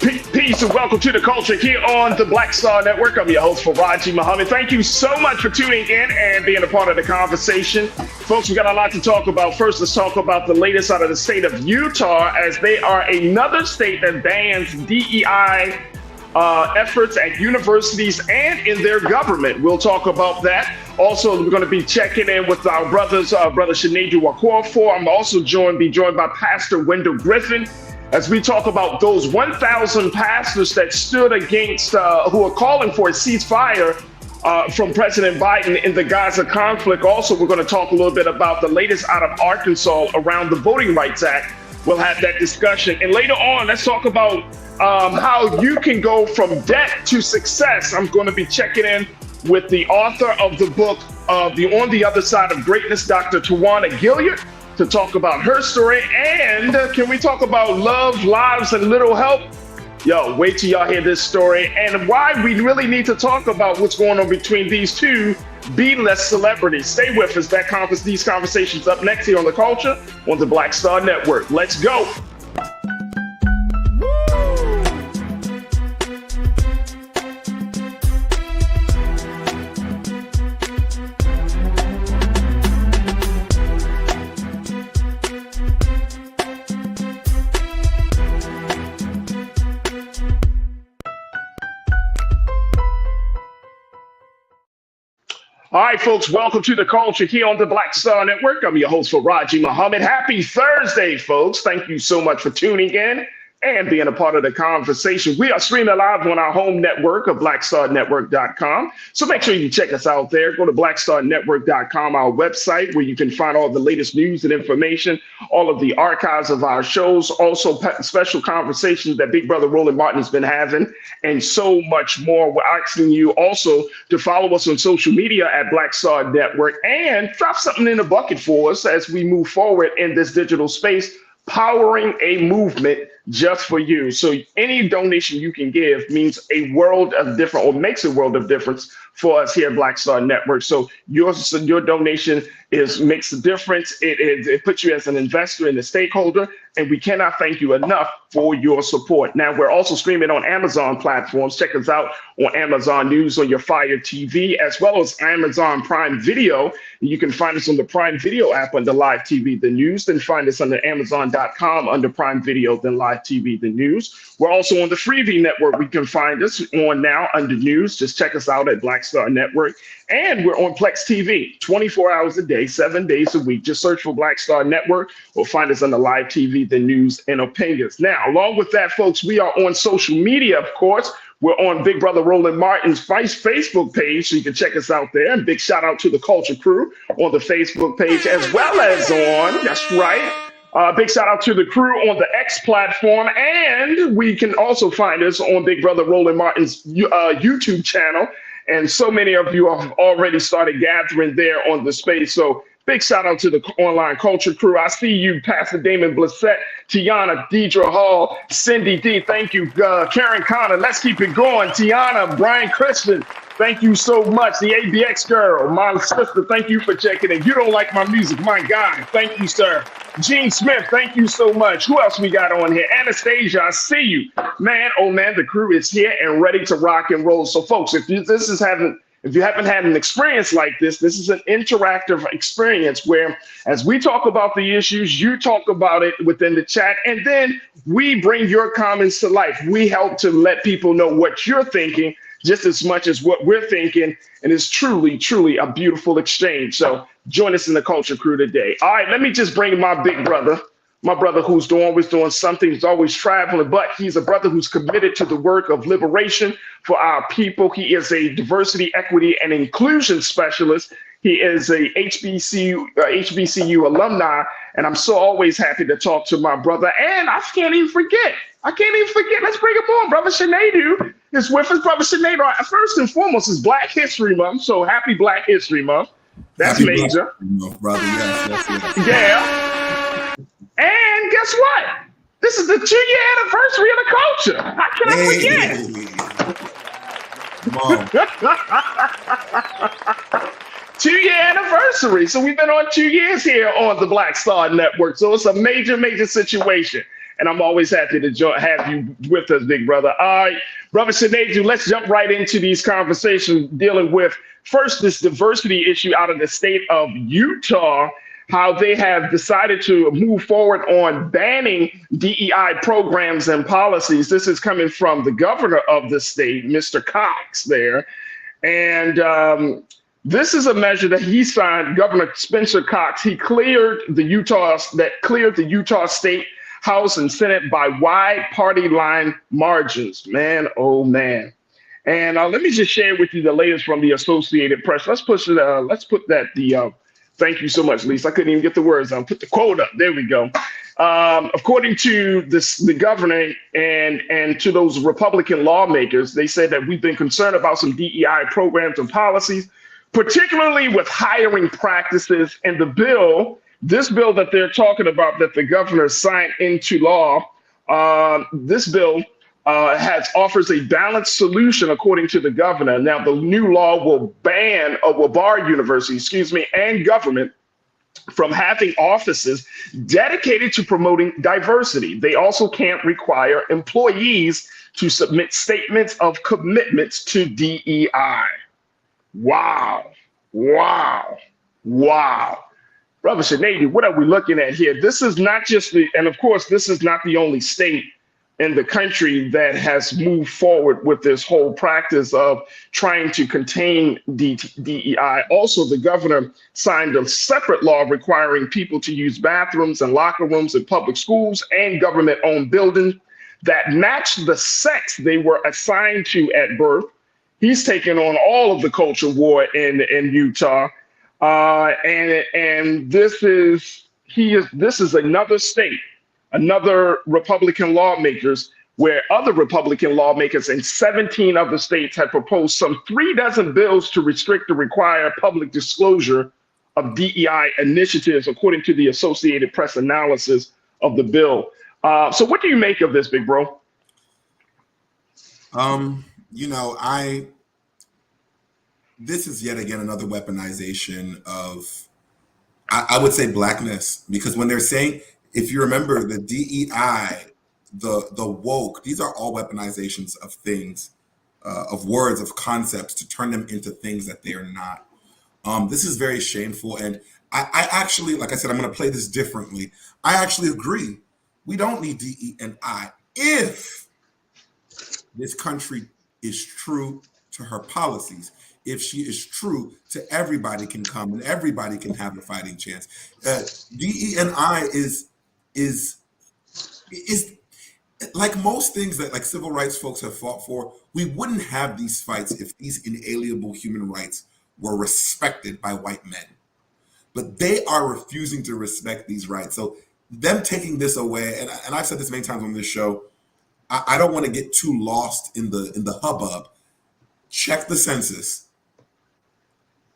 Peace and welcome to the culture here on the Black Star Network. I'm your host, Faraji Muhammad. Thank you so much for tuning in and being a part of the conversation. Folks, we got a lot to talk about. First, let's talk about the latest out of the state of Utah, as they are another state that bans DEI efforts at universities and in their government. We'll talk about that. Also, we're going to be checking in with our brother Sinedu Okorafor. I'm also be joined by Pastor Wendell Griffin, as we talk about those 1,000 pastors that stood against, who are calling for a ceasefire from President Biden in the Gaza conflict. Also, we're going to talk a little bit about the latest out of Arkansas around the Voting Rights Act. We'll have that discussion. And later on, let's talk about how you can go from debt to success. I'm going to be checking in with the author of the book, On the Other Side of Greatness, Dr. Tawana Gilliard, to talk about her story. And can we talk about love, lives, and little help? Yo, wait till y'all hear this story and why we really need to talk about what's going on between these two B-list celebrities. Stay with us. These conversations up next here on The Culture on the Black Star Network. Let's go. All right, folks, welcome to The Culture here on the Black Star Network. I'm your host, Faraji Muhammad. Happy Thursday, folks. Thank you so much for tuning in and being a part of the conversation. We are streaming live on our home network of blackstarnetwork.com. So make sure you check us out there. Go to blackstarnetwork.com, our website, where you can find all the latest news and information, all of the archives of our shows, also special conversations that Big Brother Roland Martin has been having, and so much more. We're asking you also to follow us on social media at Black Star Network and drop something in the bucket for us as we move forward in this digital space, powering a movement just for you. So any donation you can give means a world of difference, or makes a world of difference for us here at Black Star Network. So your donation makes a difference. It puts you as an investor and a stakeholder, and we cannot thank you enough for your support. Now, we're also streaming on Amazon platforms. Check us out on Amazon News on your Fire TV, as well as Amazon Prime Video. You can find us on the Prime Video app under Live TV, The News. Then find us under Amazon.com under Prime Video, then Live TV, The News. We're also on the Freevee Network. We can find us on now under News. Just check us out at Black Star Network. And we're on Plex TV 24 hours a day, 7 days a week. Just search for Black Star Network or find us on the Live TV, The News, and Opinions. Now, along with that, folks, we are on social media, of course. We're on Big Brother Roland Martin's Facebook page, so you can check us out there. And big shout out to the Culture Crew on the Facebook page, as well as on, that's right, big shout out to the crew on the X platform. And we can also find us on Big Brother Roland Martin's YouTube channel. And so many of you have already started gathering there on the space. So big shout out to the online Culture Crew. I see you, Pastor Damon Blissett, Tiana, Deidre Hall, Cindy D. Thank you, Karen Connor. Let's keep it going. Tiana, Brian Chrisean, thank you so much. The ABX girl, my sister, thank you for checking in. You don't like my music, my guy. Thank you, sir. Gene Smith, thank you so much. Who else we got on here? Anastasia, I see you. Man, oh man, the crew is here and ready to rock and roll. So folks, if you haven't had an experience like this is an interactive experience where, as we talk about the issues, you talk about it within the chat, and then we bring your comments to life. We help to let people know what you're thinking just as much as what we're thinking, and it's truly, truly a beautiful exchange. So join us in the Culture Crew today. All right, let me just bring my big brother, who's always doing something, he's always traveling, but he's a brother who's committed to the work of liberation for our people. He is a diversity, equity, and inclusion specialist. He is a HBCU alumni, and I'm so always happy to talk to my brother. And I can't even forget. Let's bring him on. Brother Sinedu is with us. Brother Sinedu, first and foremost, is Black History Month, so happy Black History Month. That's happy major. Month, brother. Yes. Yeah. And guess what? This is the 2-year anniversary of the culture. How can I forget? 2-year anniversary. So we've been on 2 years here on the Black Star Network. So it's a major, major situation. and I'm always happy to have you with us, big brother. All right, brother Sinead, let's jump right into these conversations dealing with first this diversity issue out of the state of Utah, how they have decided to move forward on banning DEI programs and policies. This is coming from the governor of the state, Mr. Cox there. And this is a measure that he signed, Governor Spencer Cox. He cleared the Utah State House and Senate by wide party line margins. Man, oh man. And let me just share with you the latest from the Associated Press. Let's put that thank you so much, Lisa. I couldn't even get the words out. Put the quote up. There we go. According to the governor and to those Republican lawmakers, they said that we've been concerned about some DEI programs and policies, particularly with hiring practices. And this bill that they're talking about that the governor signed into law, this bill offers a balanced solution, according to the governor. Now, the new law will bar universities, and government from having offices dedicated to promoting diversity. They also can't require employees to submit statements of commitments to DEI. Wow. Brother Sinead, what are we looking at here? This is not just and of course, this is not the only state in the country that has moved forward with this whole practice of trying to contain DEI. Also, the governor signed a separate law requiring people to use bathrooms and locker rooms in public schools and government-owned buildings that match the sex they were assigned to at birth. He's taken on all of the culture war in Utah. And this is another state, another Republican lawmakers, where other Republican lawmakers in 17 other states have proposed some 36 bills to restrict or require public disclosure of DEI initiatives, according to the Associated Press analysis of the bill. So what do you make of this, big bro? This is yet again another weaponization of, I would say, blackness, because when they're saying, if you remember, the DEI, the woke, these are all weaponizations of things, of words, of concepts, to turn them into things that they are not. This is very shameful. And I actually, like I said, I'm going to play this differently. I actually agree. We don't need DEI if this country is true to her policies. If she is true to everybody can come and everybody can have a fighting chance. DEI is like most things that like civil rights folks have fought for. We wouldn't have these fights if these inalienable human rights were respected by white men. But they are refusing to respect these rights. So them taking this away, and I've said this many times on this show, I don't want to get too lost in the hubbub. Check the census.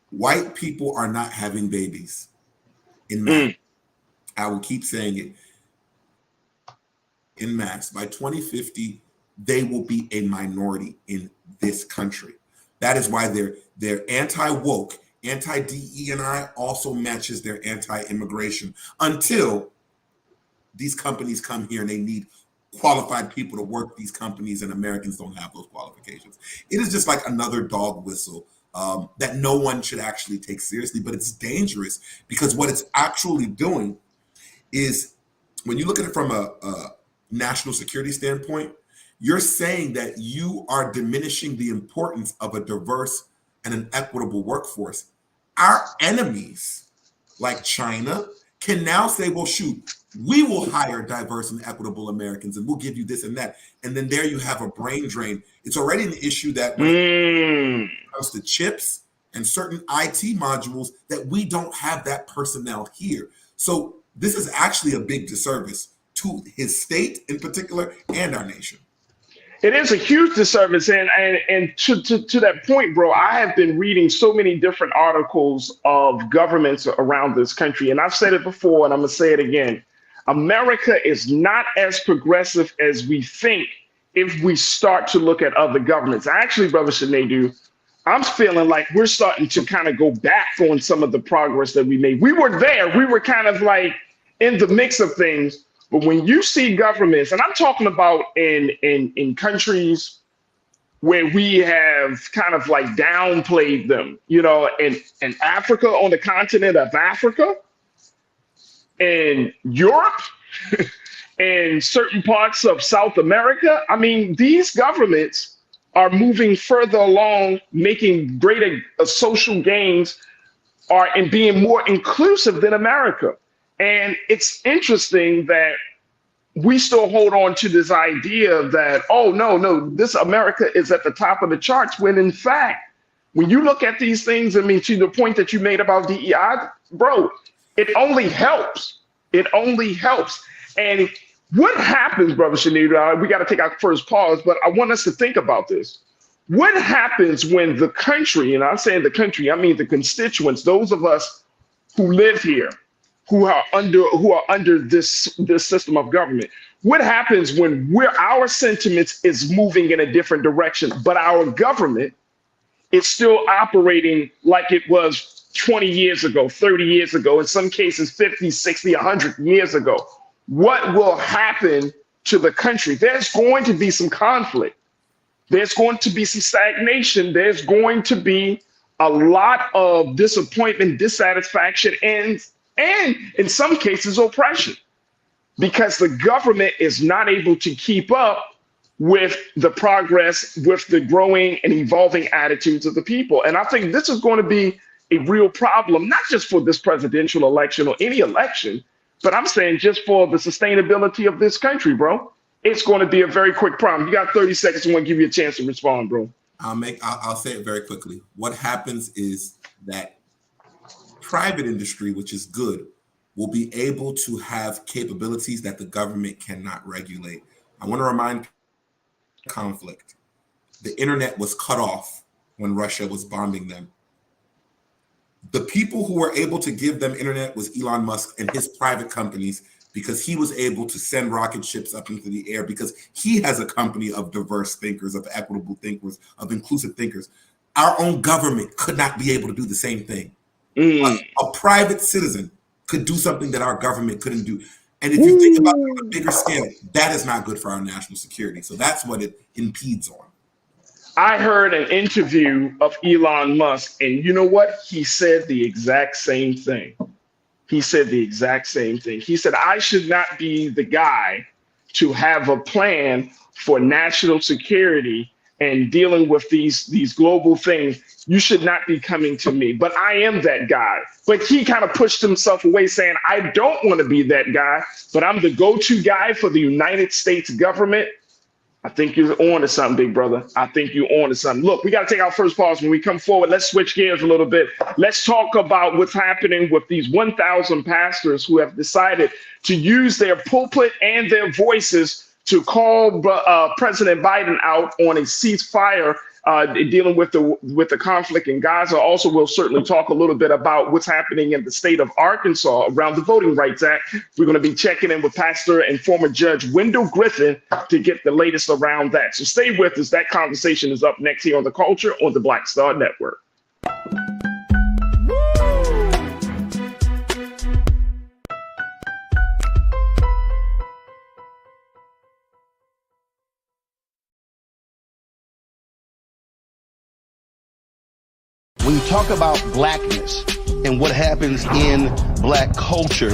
White people are not having babies in mass. I will keep saying it. In mass. By 2050, they will be a minority in this country. That is why their anti-woke, anti-DEI also matches their anti-immigration, until these companies come here and they need qualified people to work these companies, and Americans don't have those qualifications. It is just like another dog whistle that no one should actually take seriously, but it's dangerous, because what it's actually doing is, when you look at it from a national security standpoint, you're saying that you are diminishing the importance of a diverse and an equitable workforce. Our enemies, like China, can now say, well, shoot, we will hire diverse and equitable Americans and we'll give you this and that. And then there you have a brain drain. It's already an issue that when it comes to chips and certain IT modules, that we don't have that personnel here. So this is actually a big disservice to his state in particular and our nation. It is a huge disservice. And to that point, bro, I have been reading so many different articles of governments around this country. And I've said it before, and I'm going to say it again. America is not as progressive as we think if we start to look at other governments. Actually, Brother Sinead, I'm feeling like we're starting to kind of go back on some of the progress that we made. We were there. We were kind of like in the mix of things. But when you see governments, and I'm talking about in countries where we have kind of like downplayed them, you know, in Africa, on the continent of Africa, in Europe, and certain parts of South America. I mean, these governments are moving further along, making greater social gains, are and being more inclusive than America. And it's interesting that we still hold on to this idea that, oh, no, this America is at the top of the charts, when in fact, when you look at these things, I mean, to the point that you made about DEI, bro, it only helps. It only helps. And what happens, Brother Shanita, we got to take our first pause, but I want us to think about this. What happens when the country, and I'm saying the country, I mean the constituents, those of us who live here, who are under this system of government, what happens when our sentiments is moving in a different direction, but our government is still operating like it was 20 years ago, 30 years ago, in some cases 50, 60, 100 years ago? What will happen to the country? There's going to be some conflict. There's going to be some stagnation. There's going to be a lot of disappointment, dissatisfaction, and in some cases, oppression, because the government is not able to keep up with the progress, with the growing and evolving attitudes of the people. And I think this is going to be a real problem, not just for this presidential election or any election, but I'm saying just for the sustainability of this country, bro. It's going to be a very quick problem. You got 30 seconds. I want to give you a chance to respond, bro. I'll say it very quickly. What happens is that private industry, which is good, will be able to have capabilities that the government cannot regulate. I want to remind conflict. The internet was cut off when Russia was bombing them. The people who were able to give them internet was Elon Musk and his private companies, because he was able to send rocket ships up into the air, because he has a company of diverse thinkers, of equitable thinkers, of inclusive thinkers. Our own government could not be able to do the same thing. A private citizen could do something that our government couldn't do. And if you think about it on a bigger scale, that is not good for our national security. So that's what it impedes on. I heard an interview of Elon Musk, and you know what? He said the exact same thing. He said the exact same thing. He said, I should not be the guy to have a plan for national security and dealing with these global things. You should not be coming to me, but I am that guy. But he kind of pushed himself away, saying, I don't want to be that guy, but I'm the go-to guy for the United States government. I think you're on to something, big brother. I think you're on to something. Look, we got to take our first pause. When we come forward, let's switch gears a little bit. Let's talk about what's happening with these 1,000 pastors who have decided to use their pulpit and their voices to call President Biden out on a ceasefire dealing with the conflict in Gaza. Also, we'll certainly talk a little bit about what's happening in the state of Arkansas around the Voting Rights Act. We're going to be checking in with Pastor and former Judge Wendell Griffin to get the latest around that. So stay with us. That conversation is up next here on The Culture on the Black Star Network. When you talk about blackness and what happens in black culture,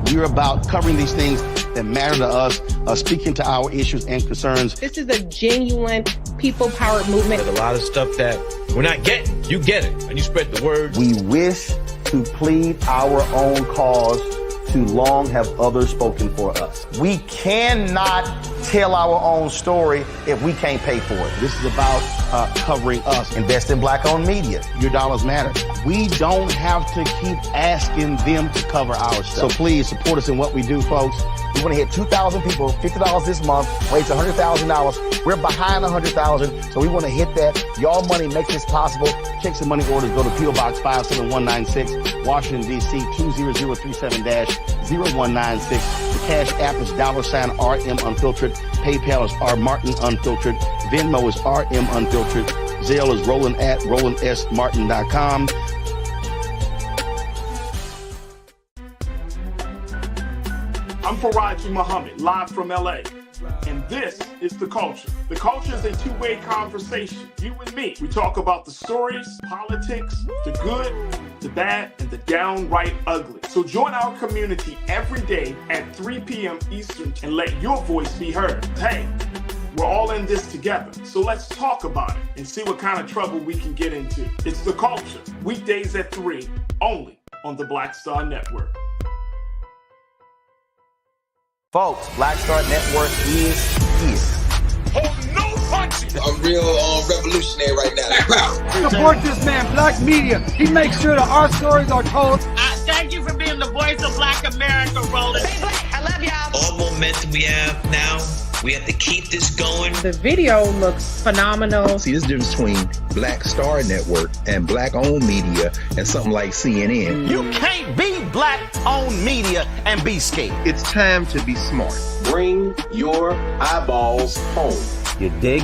we're about covering these things that matter to us, speaking to our issues and concerns. This is a genuine people-powered movement. There's a lot of stuff that we're not getting. You get it, and you spread the word. We wish to plead our own cause. Too long have others spoken for us. We cannot tell our own story if we can't pay for it. This is about covering us. Invest in black-owned media. Your dollars matter. We don't have to keep asking them to cover our stuff. So please support us in what we do, folks. We want to hit 2,000 people, $50 this month, raise $100,000. We're behind 100,000, so we want to hit that. Your money makes this possible. Check some money orders. Go to P.O. Box 57196, Washington, D.C. 20037-0196. The Cash App is $RM Unfiltered. PayPal is R Martin Unfiltered. Venmo is RM Unfiltered. Zelle is Roland@RolandSMartin.com. I'm for Raji Muhammad, live from LA. And this is The Culture. The Culture is a two-way conversation. You and me. We talk about the stories, politics, the good, the bad, and the downright ugly. So join our community every day at 3 p.m. Eastern and let your voice be heard. Hey, we're all in this together. So let's talk about it and see what kind of trouble we can get into. It's The Culture, weekdays at 3, only on the Black Star Network. Folks, Black Star Network is here. Oh, no punches! I'm real revolutionary right now. Support this man, Black Media. He makes sure that our stories are told. Thank you for being the voice of Black America, Roland. Stay black. I love y'all. All momentum we have now, we have to keep this going. The video looks phenomenal. See, this difference between Black Star Network and Black-owned media and something like CNN. You can't be Black-owned media and be scared. It's time to be smart. Bring your eyeballs home. You dig?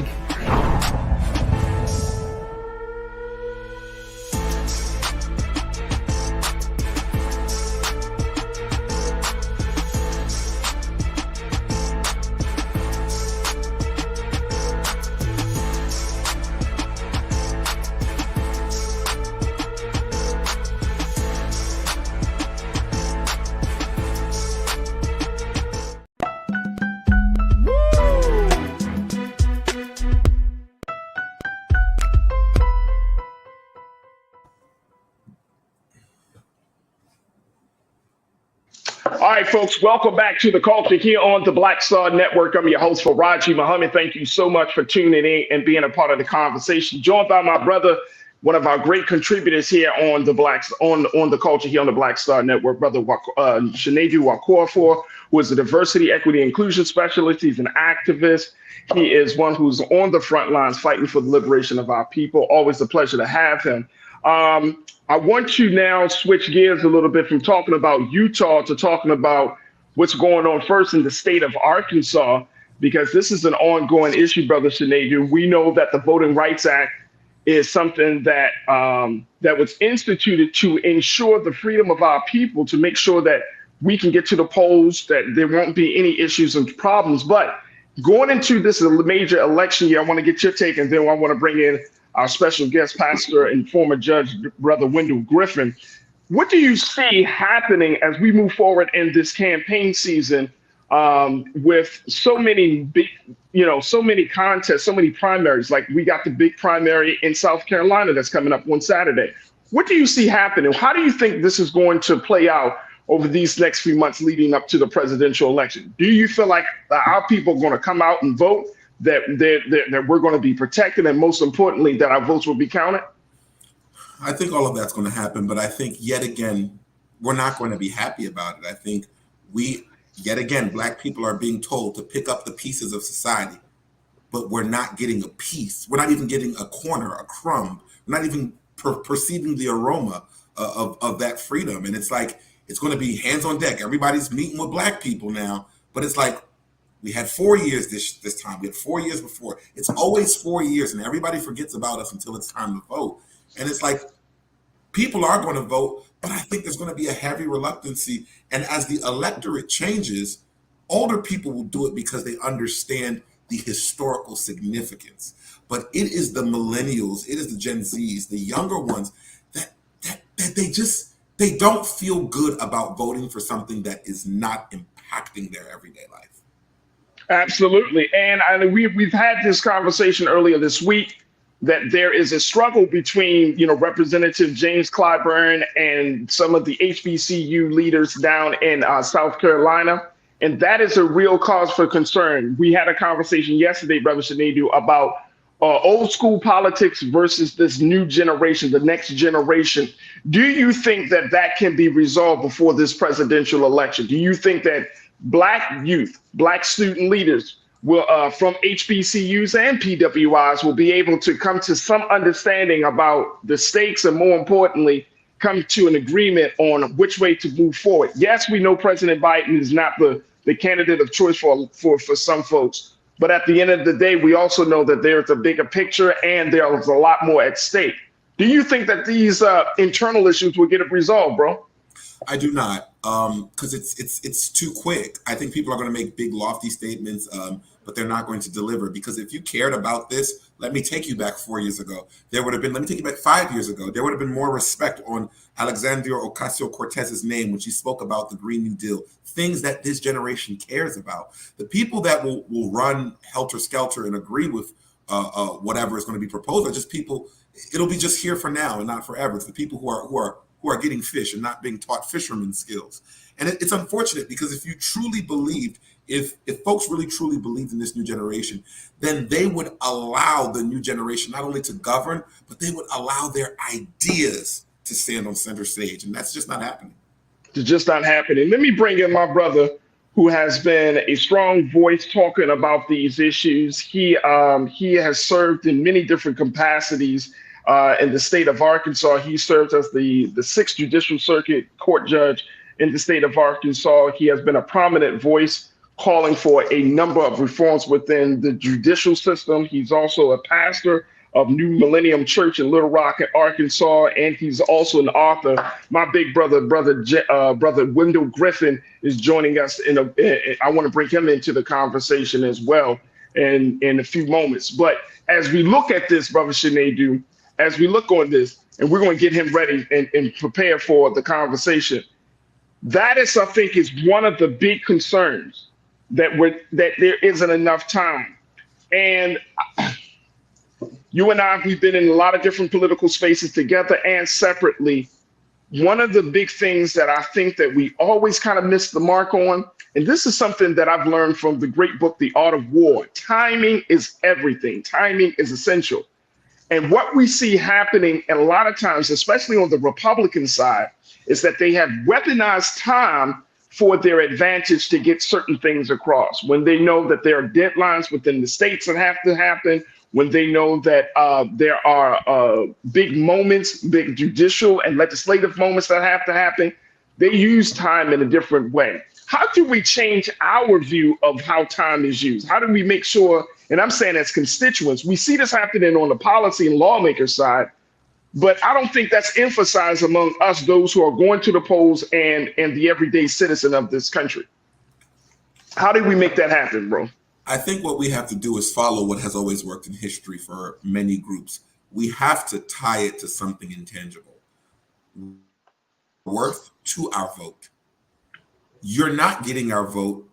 All right, folks, welcome back to The Culture here on the Black Star Network. I'm your host, Raji Muhammad. Thank you so much for tuning in and being a part of the conversation. Joined by my brother, one of our great contributors here on the The Culture here on the Black Star Network, brother Shinedu Wakorfor, who is a diversity, equity, inclusion specialist. He's an activist. He is one who's on the front lines fighting for the liberation of our people. Always a pleasure to have him. I want to now switch gears a little bit from talking about Utah to talking about what's going on first in the state of Arkansas, because this is an ongoing issue, Brother Shinedu. We know that the Voting Rights Act is something that that was instituted to ensure the freedom of our people, to make sure that we can get to the polls, that there won't be any issues and problems. But going into this major election year, I want to get your take, and then I want to bring in our special guest pastor and former judge, Brother Wendell Griffin. What do you see happening as we move forward in this campaign season with so many big, so many contests, so many primaries? Like we got the big primary in South Carolina that's coming up on Saturday. What do you see happening? How do you think this is going to play out over these next few months leading up to the presidential election? Do you feel like our people are going to come out and vote, that we're going to be protected, and most importantly, that our votes will be counted? I think all of that's going to happen, but I think yet again, we're not going to be happy about it. I think yet again, Black people are being told to pick up the pieces of society, but we're not getting a piece. We're not even getting a corner, a crumb. We're not even perceiving the aroma of that freedom. And it's like, it's going to be hands on deck. Everybody's meeting with Black people now, but it's like, we had 4 years this time. We had 4 years before. It's always 4 years, and everybody forgets about us until it's time to vote. And it's like, people are going to vote, but I think there's going to be a heavy reluctancy. And as the electorate changes, older people will do it because they understand the historical significance. But it is the millennials, it is the Gen Zs, the younger ones, that they don't feel good about voting for something that is not impacting their everyday life. Absolutely. And we've had this conversation earlier this week that there is a struggle between, Representative James Clyburn and some of the HBCU leaders down in South Carolina. And that is a real cause for concern. We had a conversation yesterday, Brother Shinedu, about old school politics versus this new generation, the next generation. Do you think that that can be resolved before this presidential election? Do you think that Black youth, Black student leaders will, from HBCUs and PWIs, will be able to come to some understanding about the stakes, and more importantly, come to an agreement on which way to move forward? Yes, we know President Biden is not the candidate of choice for some folks, but at the end of the day, we also know that there's a bigger picture and there's a lot more at stake. Do you think that these internal issues will get resolved, bro? I do not, because it's too quick. I think people are going to make big lofty statements, but they're not going to deliver. Because if you cared about this, let me take you back 4 years ago. There would have been. Let me take you back 5 years ago. There would have been more respect on Alexandria Ocasio-Cortez's name when she spoke about the Green New Deal, things that this generation cares about. The people that will run helter-skelter and agree with whatever is going to be proposed are just people. It'll be just here for now and not forever. It's the people who are getting fish and not being taught fisherman skills. And it's unfortunate, because if you truly believed, if folks really truly believed in this new generation, then they would allow the new generation not only to govern, but they would allow their ideas to stand on center stage. And that's just not happening. It's just not happening. Let me bring in my brother, who has been a strong voice talking about these issues. He has served in many different capacities in the state of Arkansas. He served as the 6th Judicial Circuit Court Judge in the state of Arkansas. He has been a prominent voice calling for a number of reforms within the judicial system. He's also a pastor of New Millennium Church in Little Rock, Arkansas, and he's also an author. My big brother Wendell Griffin is joining us. I want to bring him into the conversation as well in a few moments. But as we look at this, Brother Shinedu, as we look on this, and we're going to get him ready and prepare for the conversation, that is, I think, is one of the big concerns, that there isn't enough time. And you and I, we've been in a lot of different political spaces together and separately. One of the big things that I think that we always kind of miss the mark on, and this is something that I've learned from the great book, The Art of War. Timing is everything. Timing is essential. And what we see happening, and a lot of times, especially on the Republican side, is that they have weaponized time for their advantage to get certain things across. When they know that there are deadlines within the states that have to happen, when they know that there are big moments, big judicial and legislative moments that have to happen, they use time in a different way. How do we change our view of how time is used? How do we make sure, and I'm saying as constituents, we see this happening on the policy and lawmaker side, but I don't think that's emphasized among us, those who are going to the polls and the everyday citizen of this country. How do we make that happen, bro? I think what we have to do is follow what has always worked in history for many groups. We have to tie it to something intangible. Worth to our vote. You're not getting our vote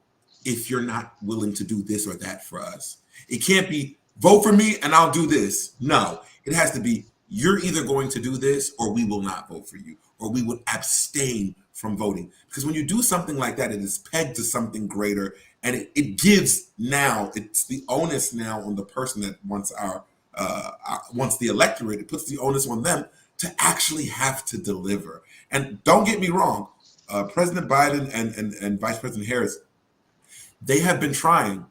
if you're not willing to do this or that for us. It can't be vote for me and I'll do this. No, it has to be you're either going to do this or we will not vote for you, or we would abstain from voting. Because when you do something like that, it is pegged to something greater, and it gives now, it's the onus now on the person that wants wants the electorate. It puts the onus on them to actually have to deliver. And don't get me wrong, President Biden and Vice President Harris, they have been trying,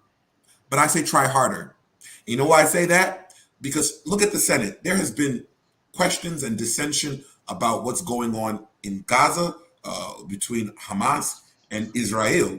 but I say try harder. You know why I say that? Because look at the Senate. There has been questions and dissension about what's going on in Gaza between Hamas and Israel,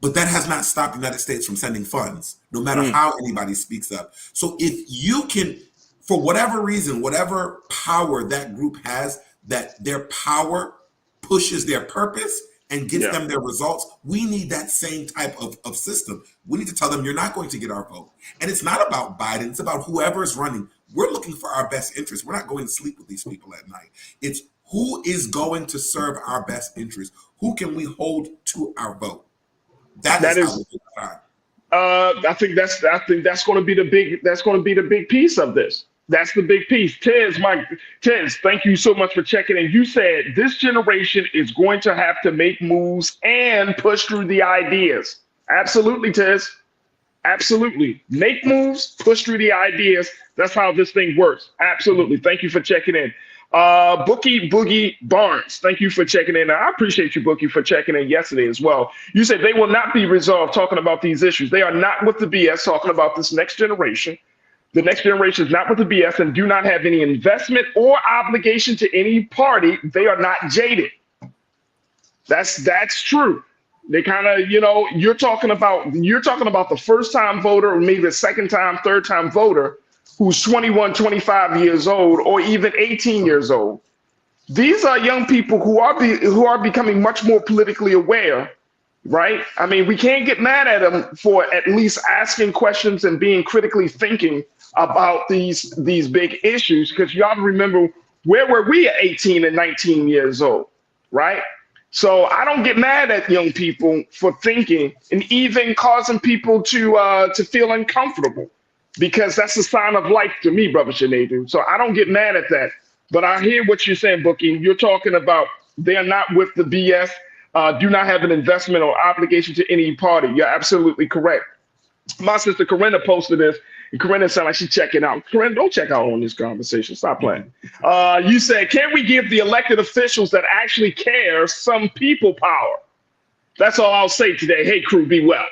but that has not stopped the United States from sending funds, no matter how anybody speaks up. So if you can, for whatever reason, whatever power that group has, that their power pushes their purpose and gets them their results, we need that same type of system. We need to tell them, you're not going to get our vote. And it's not about Biden, it's about whoever is running. We're looking for our best interest. We're not going to sleep with these people at night. It's who is going to serve our best interest? Who can we hold to our vote? That is I think that's going to be the big piece of this. That's the big piece. Tez, thank you so much for checking in. You said this generation is going to have to make moves and push through the ideas. Absolutely, Tez. Absolutely. Make moves, push through the ideas. That's how this thing works. Absolutely. Thank you for checking in. Boogie Barnes, thank you for checking in. I appreciate you, Boogie, for checking in yesterday as well. You said they will not be resolved talking about these issues. They are not with the BS talking about this next generation. The next generation is not with the BS and do not have any investment or obligation to any party. They are not jaded. That's true. They kind of, you're talking about the first time voter, or maybe the second time, third time voter who's 21, 25 years old, or even 18 years old. these are young people who are becoming much more politically aware, right? I mean, we can't get mad at them for at least asking questions and being critically thinking about these big issues, because y'all remember, where were we at 18 and 19 years old, right? So I don't get mad at young people for thinking and even causing people to feel uncomfortable, because that's a sign of life to me, Brother Sinead. So I don't get mad at that. But I hear what you're saying, Bookie. You're talking about they're not with the BS, do not have an investment or obligation to any party. You're absolutely correct. My sister Corinna posted this, and Corinna sounded like she's checking out. Corinna, don't check out on this conversation. Stop playing. You said, can we give the elected officials that actually care some people power? That's all I'll say today. Hey, crew, be well.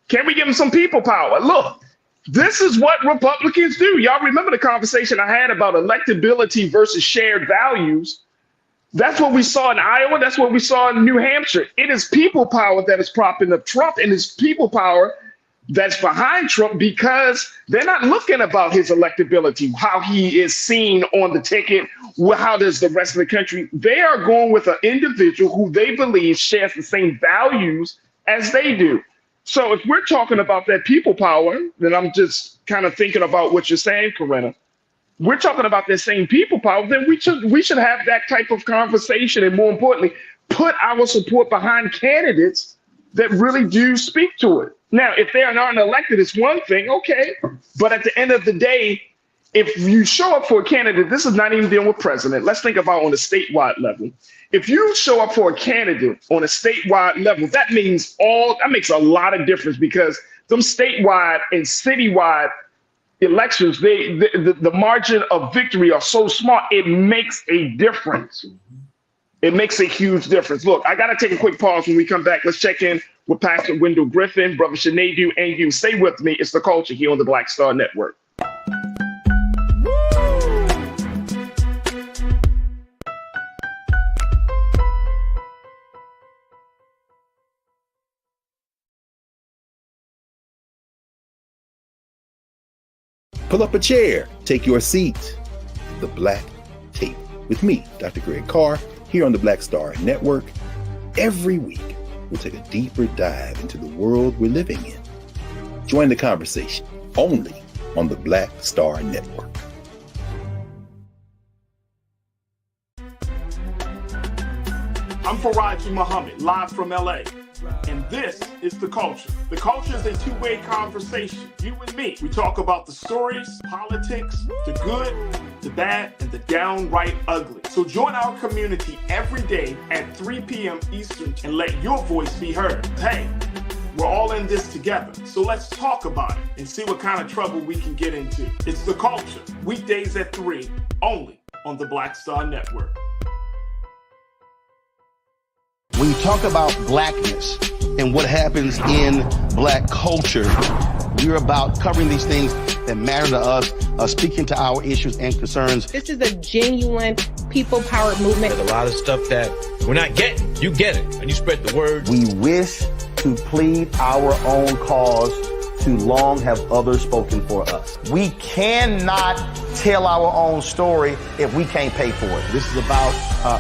Can we give them some people power? Look, this is what Republicans do. Y'all remember the conversation I had about electability versus shared values? That's what we saw in Iowa. That's what we saw in New Hampshire. It is people power that is propping up Trump, and it's people power that's behind Trump, because they're not looking about his electability, how he is seen on the ticket, how does the rest of the country. They are going with an individual who they believe shares the same values as they do. So if we're talking about that people power, then I'm just kind of thinking about what you're saying, Corinna. We're talking about that same people power, then we should have that type of conversation, and more importantly, put our support behind candidates that really do speak to it. Now, if they are not elected, it's one thing, okay. But at the end of the day, if you show up for a candidate, this is not even dealing with president. Let's think about on a statewide level. If you show up for a candidate on a statewide level, that makes a lot of difference, because them statewide and citywide elections, the margin of victory are so small, it makes a difference. It makes a huge difference. Look, I got to take a quick pause. When we come back, let's check in with Pastor Wendell Griffin, Brother Sinead, and you. Stay with me. It's The Culture here on the Black Star Network. Pull up a chair, take your seat. The Black Tape with me, Dr. Greg Carr, here on the Black Star Network. Every week, we'll take a deeper dive into the world we're living in. Join the conversation only on the Black Star Network. I'm Faraji Muhammad, live from LA. And this is The Culture. The Culture is a two-way conversation. You and me. We talk about the stories, politics, the good, the bad, and the downright ugly. So join our community every day at 3 p.m. Eastern and let your voice be heard. Hey, we're all in this together. So let's talk about it and see what kind of trouble we can get into. It's The Culture, weekdays at 3, only on the Black Star Network. When you talk about blackness and what happens in black culture, we're about covering these things that matter to us, speaking to our issues and concerns. This is a genuine people-powered movement. There's a lot of stuff that we're not getting. You get it, and you spread the word. We wish to plead our own cause. Too long have others spoken for us. We cannot tell our own story if we can't pay for it. This is about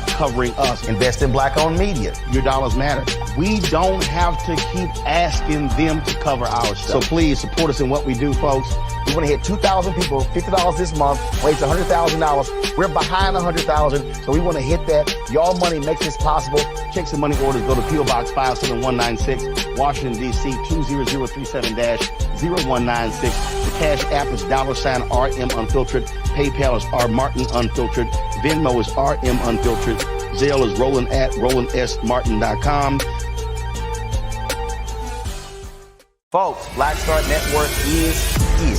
covering us. Invest in black-owned media. Your dollars matter. We don't have to keep asking them to cover our stuff. So please support us in what we do, folks. We want to hit 2,000 people, $50 this month, raise $100,000. We're behind 100,000, so we want to hit that. Y'all money makes this possible. Check some money orders. Go to P.O. Box 57196, Washington, D.C. 20037-0196. The Cash App is $RM Unfiltered. PayPal is R Martin Unfiltered. Venmo is RM Unfiltered. Zelle is Roland at RolandSMartin.com. Folks, Black Star Network is here.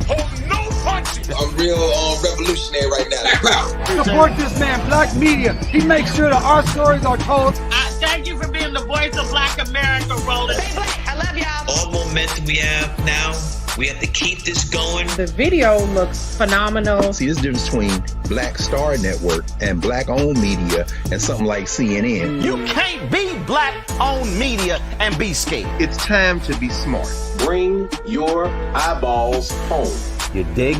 Oh, no punches! I'm real revolutionary right now. Support this man, Black Media. He makes sure that our stories are told. Thank you for being the voice of Black America, Roland. I love y'all. All momentum we have now, we have to keep this going. The video looks phenomenal. See, this difference between Black Star Network and black-owned media and something like CNN. You can't be black-owned media and be scared. It's time to be smart. Bring your eyeballs home. You dig?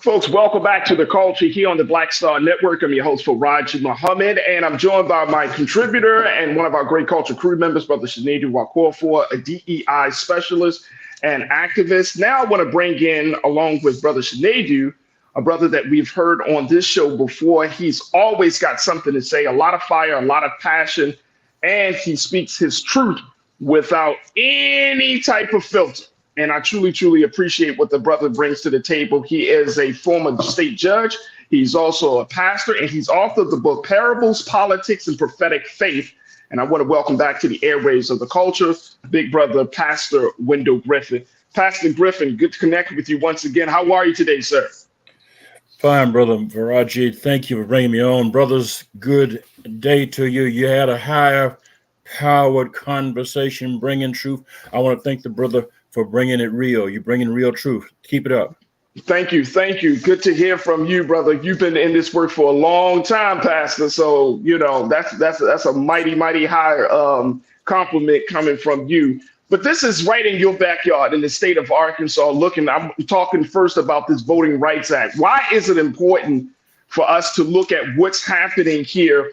Folks, welcome back to The Culture here on the Black Star Network. I'm your host, Raji Muhammad, and I'm joined by my contributor and one of our great culture crew members, Brother Sinedu Wakofor, a DEI specialist and activist. Now I want to bring in, along with Brother Sinedu, a brother that we've heard on this show before. He's always got something to say, a lot of fire, a lot of passion, and he speaks his truth without any type of filter. And I truly, truly appreciate what the brother brings to the table. He is a former state judge. He's also a pastor, and he's author of the book Parables, Politics, and Prophetic Faith. And I want to welcome back to the airwaves of The Culture, big brother, Pastor Wendell Griffin. Pastor Griffin, good to connect with you once again. How are you today, sir? Fine, Brother Varaji. Thank you for bringing me on. Brothers, good day to you. You had a higher powered conversation, bringing truth. I want to thank the brother for bringing it real. You're bringing real truth. Keep it up. Thank you. Thank you. Good to hear from you, brother. You've been in this work for a long time, Pastor. So, you know, that's a mighty, mighty high compliment coming from you. But this is right in your backyard in the state of Arkansas. I'm talking first about this Voting Rights Act. Why is it important for us to look at what's happening here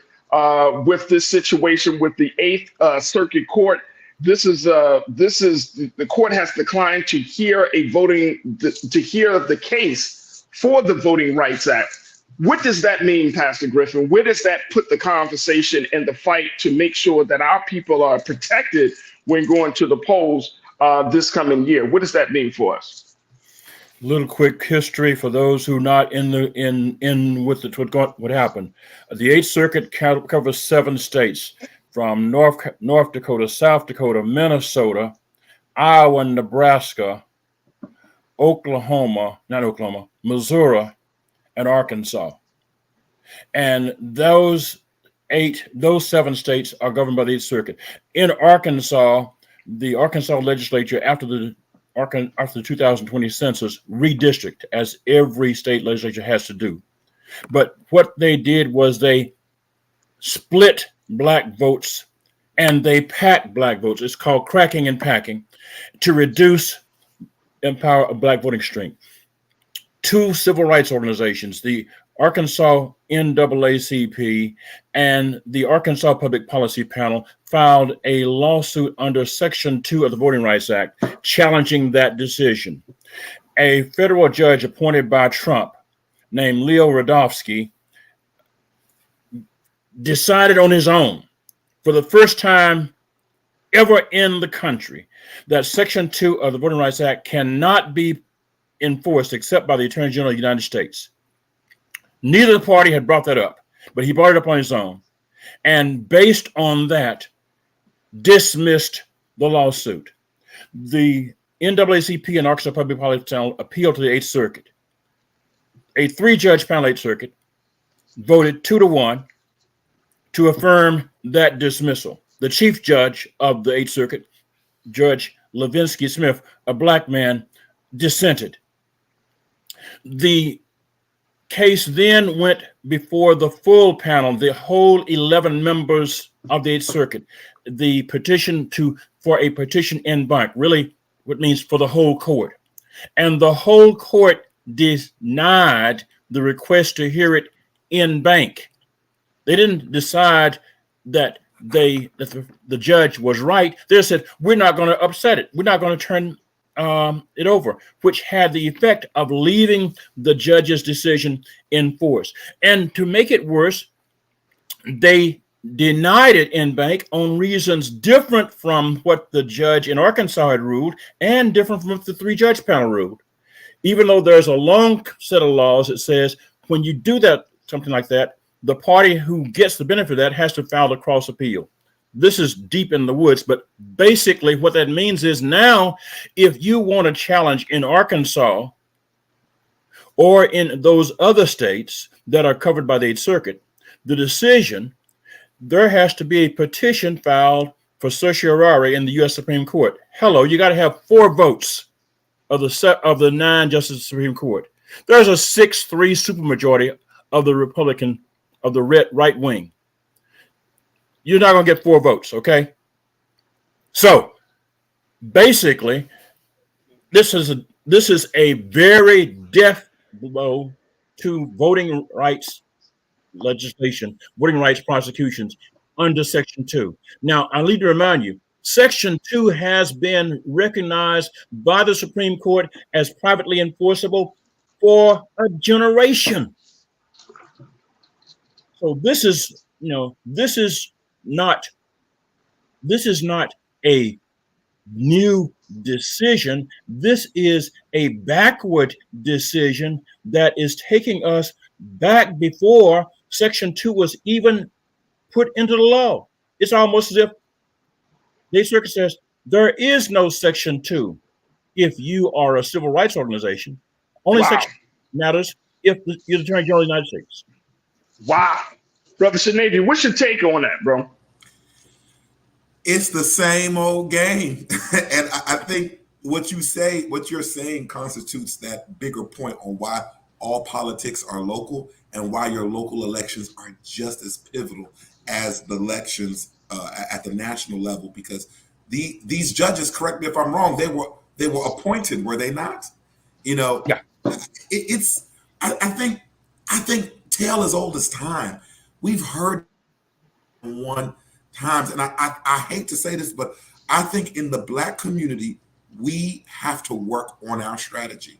with this situation with the Eighth Circuit Court? This is the court has declined to hear the case for the Voting Rights Act. What does that mean, Pastor Griffin? Where does that put the conversation and the fight to make sure that our people are protected when going to the polls this coming year? What does that mean for us? Little quick history for those who are not in with what happened. The Eighth Circuit covers 7 states. From North Dakota, South Dakota, Minnesota, Iowa, Nebraska, Missouri, and Arkansas. And those 7 states are governed by the Eighth Circuit. In Arkansas, the Arkansas legislature, after the 2020 census, redistricted, as every state legislature has to do. But what they did was they split black votes and they packed black votes. It's called cracking and packing to reduce empower a black voting strength. 2 civil rights organizations, the Arkansas NAACP and the Arkansas Public Policy Panel, filed a lawsuit under Section 2 of the Voting Rights Act challenging that decision. A federal judge appointed by Trump named Leo Radofsky decided on his own for the first time ever in the country that Section 2 of the Voting Rights Act cannot be enforced except by the Attorney General of the United States. Neither party had brought that up, but he brought it up on his own. And based on that, dismissed the lawsuit. The NAACP and Arkansas Public Policy Panel appealed to the Eighth Circuit. A 3-judge panel, Eighth Circuit, voted 2-1 to affirm that dismissal. The chief judge of the Eighth Circuit, Judge Levinsky Smith, a black man, dissented. The case then went before the full panel, the whole 11 members of the Eighth Circuit. The petition for a petition en banc, really what means for the whole court. And the whole court denied the request to hear it en banc. They didn't decide that the judge was right. They said, we're not going to upset it. We're not going to turn it over, which had the effect of leaving the judge's decision in force. And to make it worse, they denied it en banc on reasons different from what the judge in Arkansas had ruled and different from what the 3-judge panel ruled. Even though there's a long set of laws that says when you do that, something like that, the party who gets the benefit of that has to file a cross appeal. This is deep in the woods, but basically what that means is now if you want to challenge in Arkansas or in those other states that are covered by the Eighth Circuit, the decision, there has to be a petition filed for certiorari in the U.S. Supreme Court. Hello, you got to have 4 votes of the 9 justices Supreme Court. There's a 6-3 supermajority of the Republican, of the right wing. You're not going to get 4 votes, okay? So basically, this is a very below to voting rights legislation, voting rights prosecutions under Section 2. Now, I need to remind you, Section 2 has been recognized by the Supreme Court as privately enforceable for a generation. So this is, this is not a new decision. This is a backward decision that is taking us back before Section 2 was even put into the law. It's almost as if the circuit says there is no Section 2 if you are a civil rights organization. Only Section matters if you're the Attorney General of the United States. Wow. Brother Shanavi, what's your take on that, bro? It's the same old game. And I think what you're saying constitutes that bigger point on why all politics are local and why your local elections are just as pivotal as the elections at the national level, because these judges, correct me if I'm wrong, they were appointed, were they not? Yeah. I think tale as old as time. We've heard one times, and I hate to say this, but I think in the Black community, we have to work on our strategy.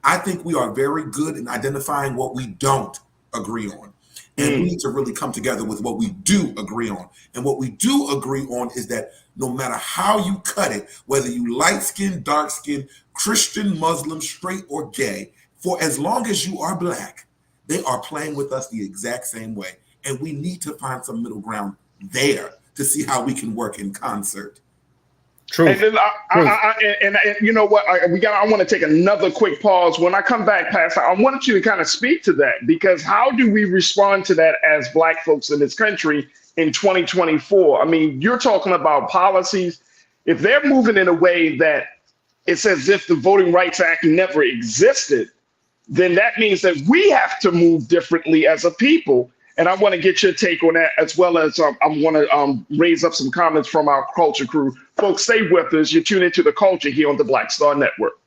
I think we are very good in identifying what we don't agree on. And we need to really come together with what we do agree on. And what we do agree on is that no matter how you cut it, whether you light skin, dark skin, Christian, Muslim, straight, or gay, for as long as you are Black, they are playing with us the exact same way. And we need to find some middle ground there to see how we can work in concert. True. And then you know what? I want to take another quick pause. When I come back, Pastor, I wanted you to kind of speak to that, because how do we respond to that as Black folks in this country in 2024? I mean, you're talking about policies. If they're moving in a way that it's as if the Voting Rights Act never existed, then that means that we have to move differently as a people. And I want to get your take on that, as well as I want to raise up some comments from our culture crew. Folks, stay with us. You're tuned into The Culture here on the Black Star Network.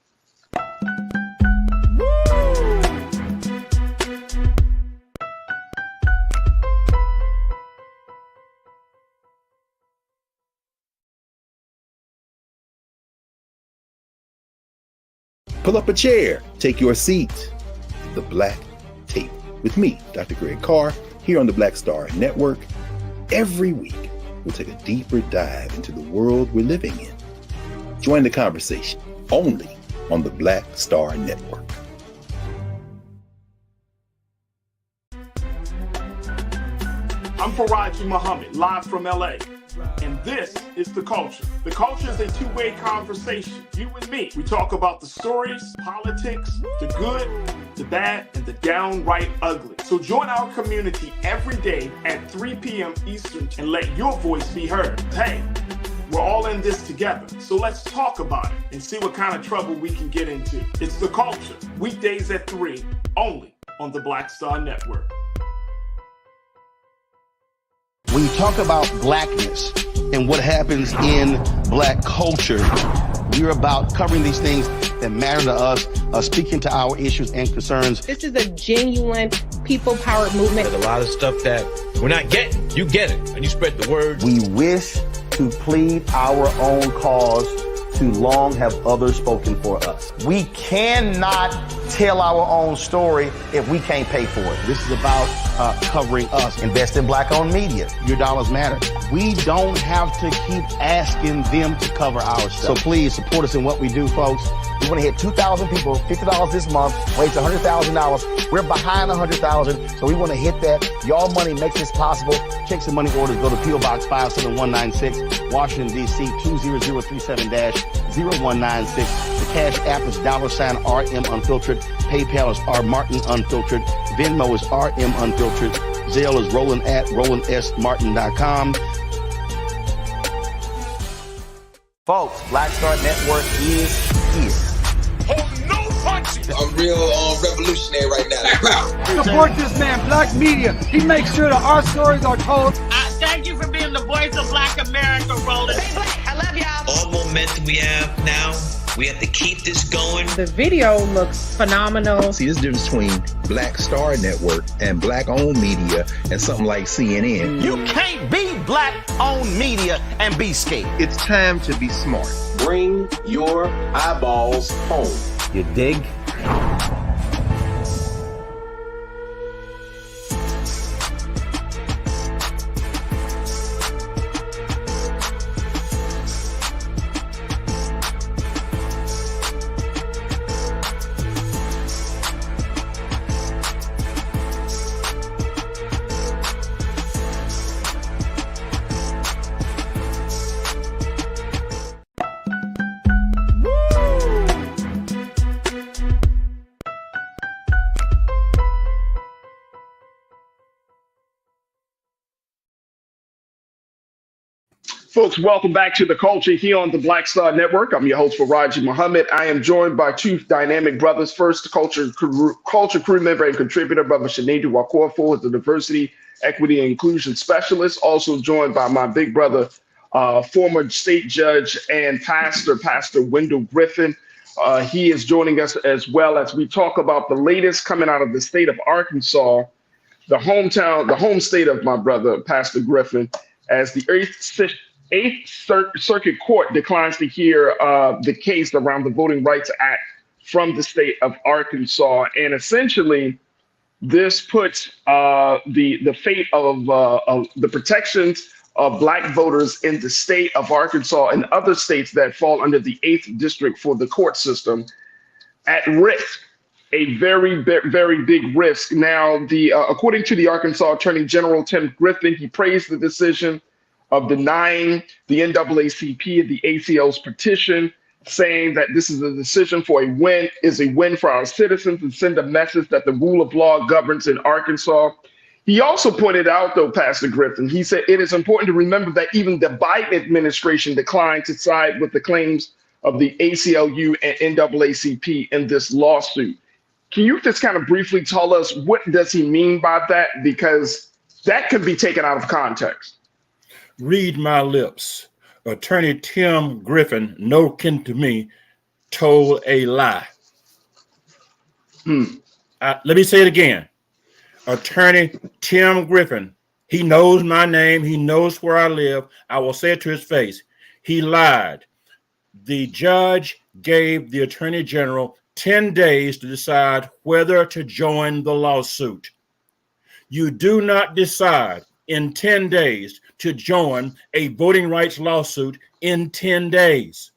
Pull up a chair, take your seat. The Black Tape with me, Dr. Greg Carr, here on the Black Star Network. Every week, we'll take a deeper dive into the world we're living in. Join the conversation only on the Black Star Network. I'm Faraji Muhammad, live from LA. And this is The Culture. The Culture is a two-way conversation. You and me. We talk about the stories, politics, the good, the bad, and the downright ugly. So join our community every day at 3 p.m. Eastern and let your voice be heard. Hey, we're all in this together. So let's talk about it and see what kind of trouble we can get into. It's The Culture, weekdays at 3, only on the Black Star Network. When you talk about Blackness and what happens in Black culture, we're about covering these things that matter to us, speaking to our issues and concerns. This is a genuine people-powered movement. There's a lot of stuff that we're not getting. You get it, and you spread the word. We wish to plead our own cause. Too long have others spoken for us. We cannot tell our own story if we can't pay for it. This is about covering us. Invest in Black-owned media. Your dollars matter. We don't have to keep asking them to cover our stuff. So please support us in what we do, folks. We want to hit 2,000 people, $50 this month, raise $100,000. We're behind 100,000, so we want to hit that. Y'all money makes this possible. Checks and money orders go to P.O. Box 57196, Washington, D.C. 20037-0196. The Cash App is $RM Unfiltered. PayPal is R Martin Unfiltered. Venmo is RM Unfiltered. Zelle is Roland at RolandSMartin.com. Folks, Black Star Network is here. I'm real revolutionary right now. Support this man, Black Media. He makes sure that our stories are told. Thank you for being the voice of Black America, Roland. Stay Black. I love y'all. All momentum we have now We have to keep this going. The video looks phenomenal. See, there's a difference between Black Star Network and black-owned media and something like CNN. You can't be black-owned media and be scared. It's time to be smart. Bring your eyeballs home. You dig? Folks, welcome back to The Culture here on the Black Star Network. I'm your host, Faraji Muhammad. I am joined by two dynamic brothers. First, culture crew member and contributor, Brother Shanidi Wakorfo, is the Diversity, Equity, and Inclusion Specialist. Also joined by my big brother, former state judge and Pastor Wendell Griffin. He is joining us as well as we talk about the latest coming out of the state of Arkansas, the home state of my brother, Pastor Griffin, as the Eighth Circuit Court declines to hear the case around the Voting Rights Act from the state of Arkansas. And essentially, this puts the fate of the protections of Black voters in the state of Arkansas and other states that fall under the 8th District for the court system at risk, a very, very big risk. Now, according to the Arkansas Attorney General, Tim Griffin, he praised the decision of denying the NAACP and the ACL's petition, saying that this is a decision for a win for our citizens and send a message that the rule of law governs in Arkansas. He also pointed out, though, Pastor Griffin, he said it is important to remember that even the Biden administration declined to side with the claims of the ACLU and NAACP in this lawsuit. Can you just kind of briefly tell us what does he mean by that? Because that could be taken out of context. Read my lips. Attorney Tim Griffin, no kin to me, told a lie. Let me say it again. Attorney Tim Griffin, he knows my name. He knows where I live. I will say it to his face. He lied. The judge gave the Attorney General 10 days to decide whether to join the lawsuit. You do not decide in 10 days to join a voting rights lawsuit in 10 days.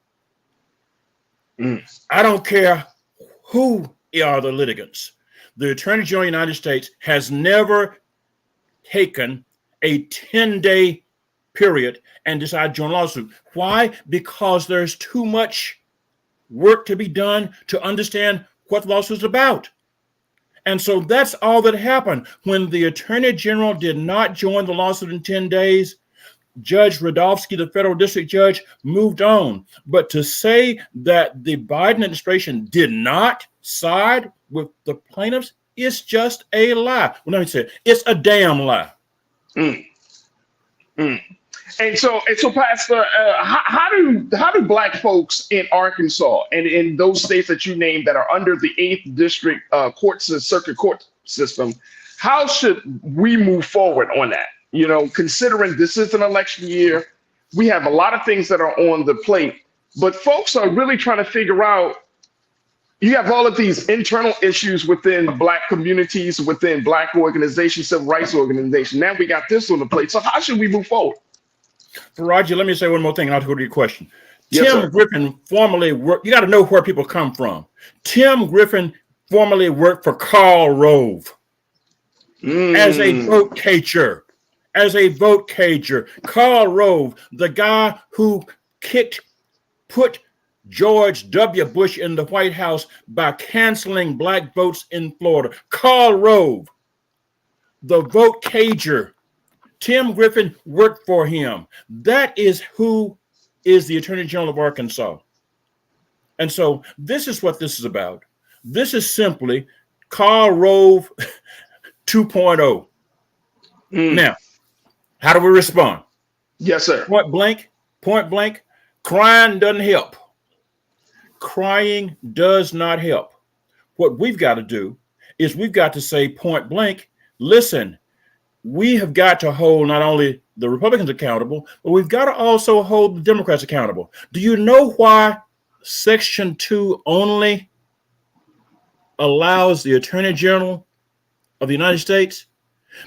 I don't care who are the litigants. The Attorney General of the United States has never taken a 10-day period and decided to join a lawsuit. Why? Because there's too much work to be done to understand what the lawsuit is about. And so that's all that happened. When the Attorney General did not join the lawsuit in 10 days, Judge Radofsky, the federal district judge, moved on. But to say that the Biden administration did not side with the plaintiffs is just a lie. Well, let me say it. It's a damn lie. And so, Pastor, how do Black folks in Arkansas and in those states that you named that are under the 8th District Circuit Court system, how should we move forward on that? You know, considering this is an election year, we have a lot of things that are on the plate, but folks are really trying to figure out, you have all of these internal issues within Black communities, within Black organizations, civil rights organizations. Now we got this on the plate. So how should we move forward? Roger, let me say one more thing and I'll go to your question. Yes, Tim Griffin formerly worked, you got to know where people come from. Tim Griffin formerly worked for Karl Rove as a vote cager. Karl Rove, the guy who put George W. Bush in the White House by canceling Black votes in Florida. Karl Rove, the vote cager. Tim Griffin worked for him. That is who is the Attorney General of Arkansas. And so this is what this is about. This is simply Karl Rove 2.0. Now, how do we respond? Yes, sir. Point blank, crying doesn't help. crying does not help. What we've got to do is we've got to say point blank, listen, we have got to hold not only the Republicans accountable, but we've got to also hold the Democrats accountable. Do you know why Section 2 only allows the Attorney General of the United States?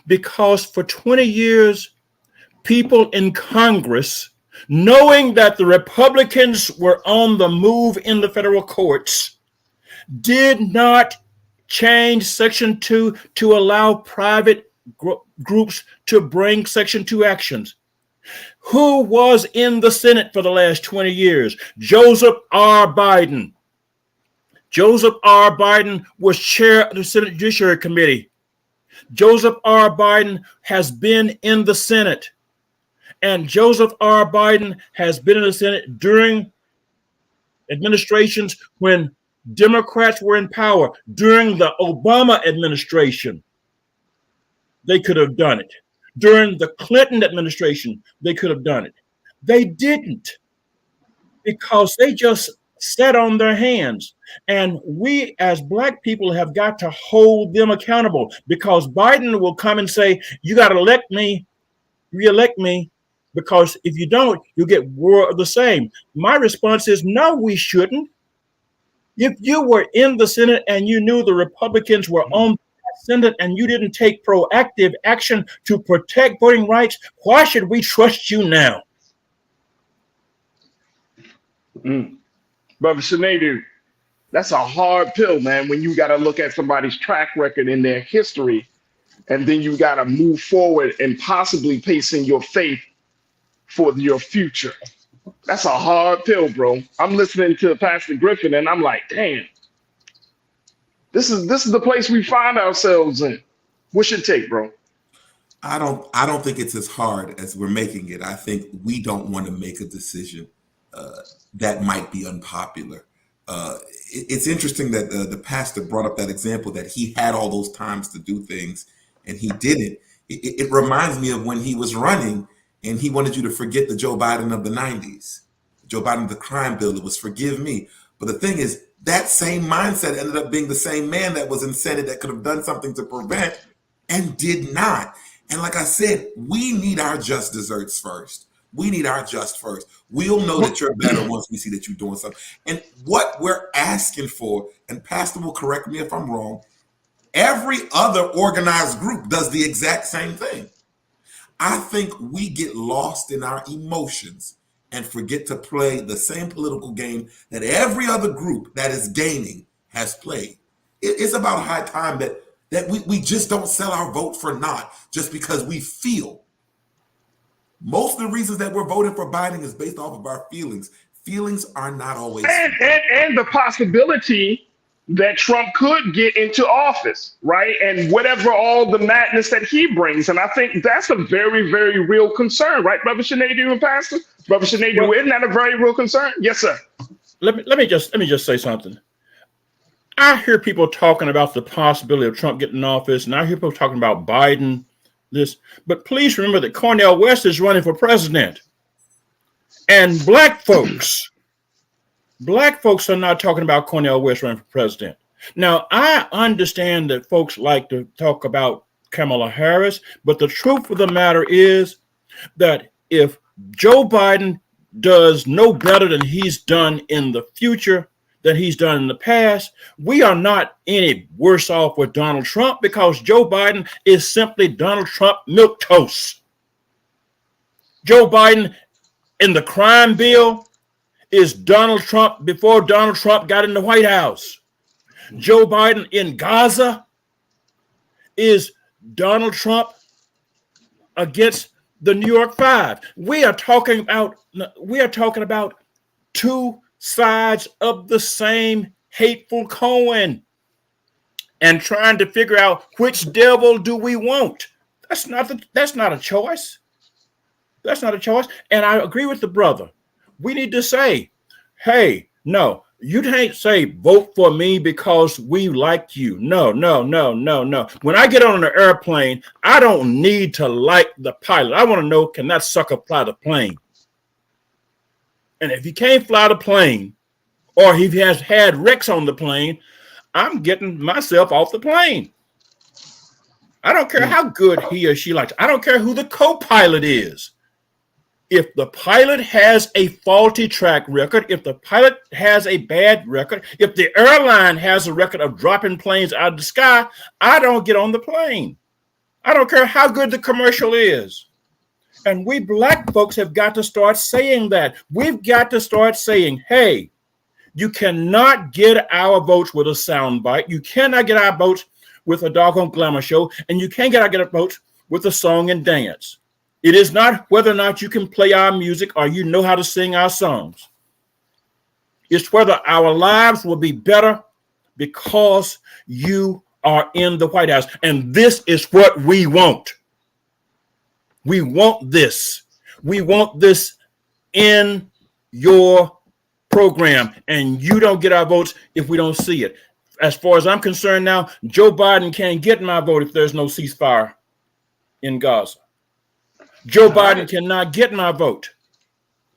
Because for 20 years, people in Congress, knowing that the Republicans were on the move in the federal courts, did not change Section 2 to allow private groups to bring Section 2 actions. Who was in the Senate for the last 20 years? Joseph R. Biden. Joseph R. Biden was chair of the Senate Judiciary Committee. Joseph R. Biden has been in the Senate. And Joseph R. Biden has been in the Senate during administrations when Democrats were in power. During the Obama administration, they could have done it. During the Clinton administration, they could have done it. They didn't, because they just sat on their hands. And we as Black people have got to hold them accountable, because Biden will come and say, you got to reelect me, because if you don't, you'll get more of the same. My response is, no, we shouldn't. If you were in the Senate and you knew the Republicans were on the Senate and you didn't take proactive action to protect voting rights, why should we trust you now? Brother Sinedu, that's a hard pill, man, when you got to look at somebody's track record in their history, and then you got to move forward and possibly placing your faith for your future. That's a hard pill, bro. I'm listening to Pastor Griffin and I'm like, damn, this is the place we find ourselves in. What's your take, bro? I don't think it's as hard as we're making it. I think we don't want to make a decision that might be unpopular. It's interesting that the pastor brought up that example that he had all those times to do things and he didn't. It reminds me of when he was running and he wanted you to forget the Joe Biden of the 90s. Joe Biden, the crime bill, it was forgive me. But the thing is, that same mindset ended up being the same man that was in Senate that could have done something to prevent and did not. And like I said, we need our just desserts first. We need our just first. We'll know that you're better once we see that you're doing something. And what we're asking for, and Pastor will correct me if I'm wrong, every other organized group does the exact same thing. I think we get lost in our emotions and forget to play the same political game that every other group that is gaining has played. It's about high time that we just don't sell our vote for naught just because we feel. Most of the reasons that we're voting for Biden is based off of our feelings. Feelings are not always. And the possibility that Trump could get into office, right? And whatever all the madness that he brings. And I think that's a very, very real concern, right, Brother Sinedu and Pastor? Brother Sinedu, isn't that a very real concern? Yes, sir. Let me just say something. I hear people talking about the possibility of Trump getting in office, and I hear people talking about Biden, this. But please remember that Cornel West is running for president. And black folks are not talking about Cornel West running for president. Now, I understand that folks like to talk about Kamala Harris, but the truth of the matter is that if Joe Biden does no better than he's done in the future, than he's done in the past, we are not any worse off with Donald Trump, because Joe Biden is simply Donald Trump milquetoast. Joe Biden in the crime bill is Donald Trump before Donald Trump got in the White House. Joe Biden in Gaza is Donald Trump against the New York Five. We are talking about two sides of the same hateful coin and trying to figure out which devil do we want. That's not a choice. That's not a choice. And I agree with the brother. We need to say, hey, no, you can't say vote for me because we like you. No. When I get on an airplane, I don't need to like the pilot. I want to know, can that sucker fly the plane? And if you can't fly the plane, or he has had wrecks on the plane, I'm getting myself off the plane. I don't care how good he or she likes. I don't care who the co-pilot is. If the pilot has a faulty track record, if the pilot has a bad record, if the airline has a record of dropping planes out of the sky, I don't get on the plane. I don't care how good the commercial is. And we black folks have got to start saying that. We've got to start saying, hey, you cannot get our votes with a soundbite. You cannot get our votes with a doggone glamour show. And you can't get our votes with a song and dance. It is not whether or not you can play our music or you know how to sing our songs. It's whether our lives will be better because you are in the White House. And this is what we want. We want this. We want this in your program. And you don't get our votes if we don't see it. As far as I'm concerned now, Joe Biden can't get my vote if there's no ceasefire in Gaza. Joe Biden cannot get my vote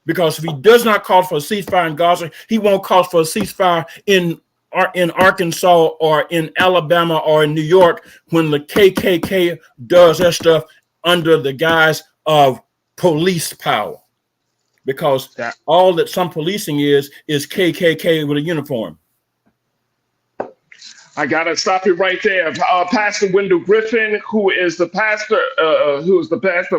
because if he does not call for a ceasefire in Gaza, he won't call for a ceasefire in Arkansas or in Alabama or in New York when the KKK does that stuff under the guise of police power. Because all that some policing is KKK with a uniform. I gotta stop you right there. Pastor Wendell Griffin, who is the pastor of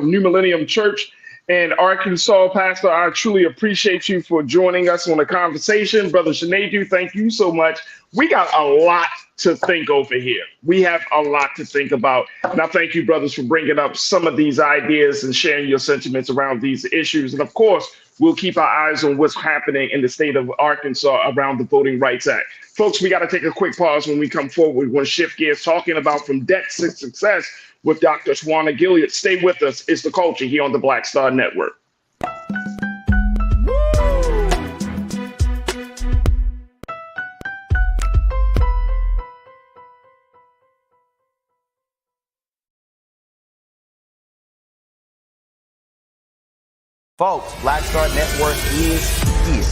New Millennium Church in Arkansas. Pastor, I truly appreciate you for joining us on the conversation. Brother Sinedu, thank you so much. We got a lot to think over here. We have a lot to think about. And I thank you, brothers, for bringing up some of these ideas and sharing your sentiments around these issues. And of course, we'll keep our eyes on what's happening in the state of Arkansas around the Voting Rights Act. Folks, we got to take a quick pause. When we come forward, we're going to shift gears talking about from debt to success with Dr. Swana Gilead. Stay with us. It's The Culture here on the Black Star Network. Folks, Black Star Network is here.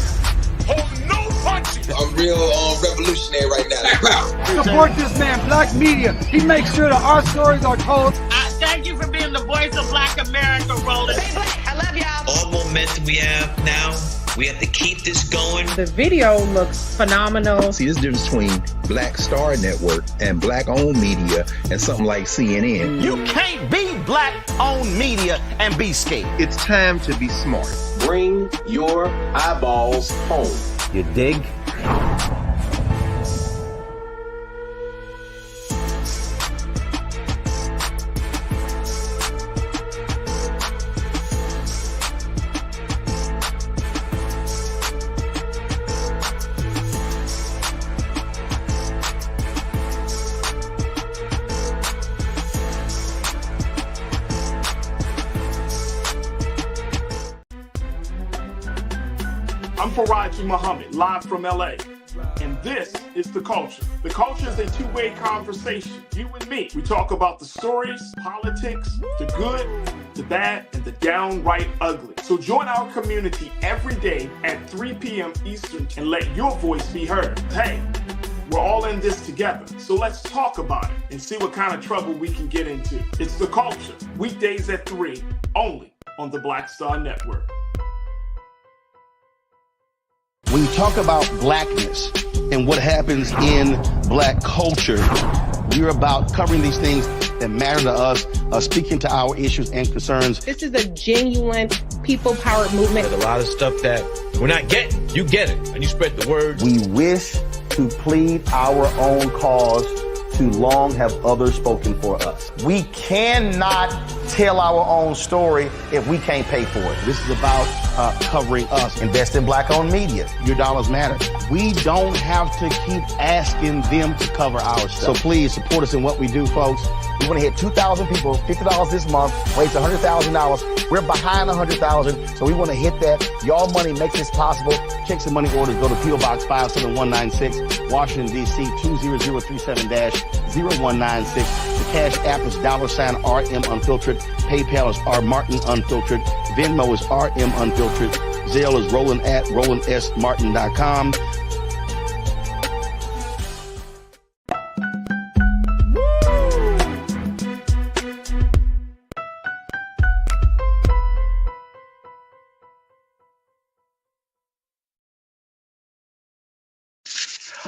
I'm real revolutionary right now. Support this man, Black Media. He makes sure that our stories are told. Thank you for being the voice of Black America, Roland. Stay black. I love y'all. All momentum we have now, we have to keep this going. The video looks phenomenal. See, there's a difference between Black Star Network and black-owned media and something like CNN. You can't be black-owned media and be scared. It's time to be smart. Bring your eyeballs home. You dig? I'm Faraji Muhammad, live from LA. And this is The Culture. The Culture is a two-way conversation. You and me. We talk about the stories, politics, the good, the bad, and the downright ugly. So join our community every day at 3 p.m. Eastern and let your voice be heard. Hey, we're all in this together. So let's talk about it and see what kind of trouble we can get into. It's The Culture. Weekdays at 3, only on the Black Star Network. When you talk about blackness and what happens in black culture, we're about covering these things that matter to us, speaking to our issues and concerns. This is a genuine people-powered movement. There's a lot of stuff that we're not getting. You get it, and you spread the word. We wish to plead our own cause. Too long have others spoken for us. We cannot tell our own story if we can't pay for it. This is about covering us. Invest in black-owned media. Your dollars matter. We don't have to keep asking them to cover our stuff. So please support us in what we do, folks. We want to hit 2,000 people, $50 this month, raise $100,000. We're behind 100,000, so we want to hit that. Y'all money makes this possible. Checks and money orders go to P.O. Box 57196, Washington, D.C. 20037-0196. The Cash App is $RM Unfiltered. PayPal is R Martin Unfiltered. Venmo is RM Unfiltered. Zelle is Roland at RolandSMartin.com.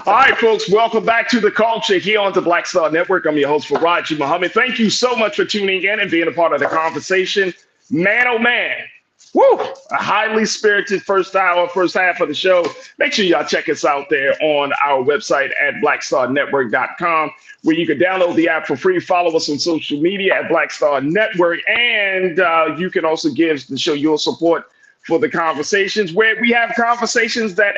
All right, folks, welcome back to The Culture here on the Black Star Network. I'm your host, Faraji Muhammad. Thank you so much for tuning in and being a part of the conversation. Man, oh man, woo, a highly spirited first half of the show. Make sure y'all check us out there on our website at blackstarnetwork.com, where you can download the app for free. Follow us on social media at Black Star Network, and you can also give the show your support for the conversations, where we have conversations that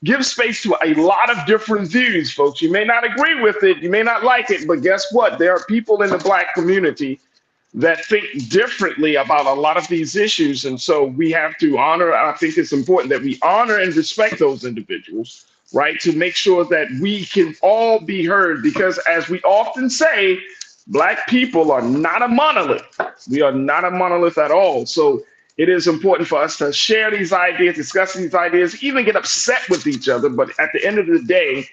give space to a lot of different views, folks. You may not agree with it, you may not like it, but guess what? There are people in the Black community that think differently about a lot of these issues. And so we have to honor, I think it's important that we honor and respect those individuals, right? To make sure that we can all be heard, because as we often say, Black people are not a monolith. We are not a monolith at all. So it is important for us to share these ideas, discuss these ideas, even get upset with each other. But at the end of the day,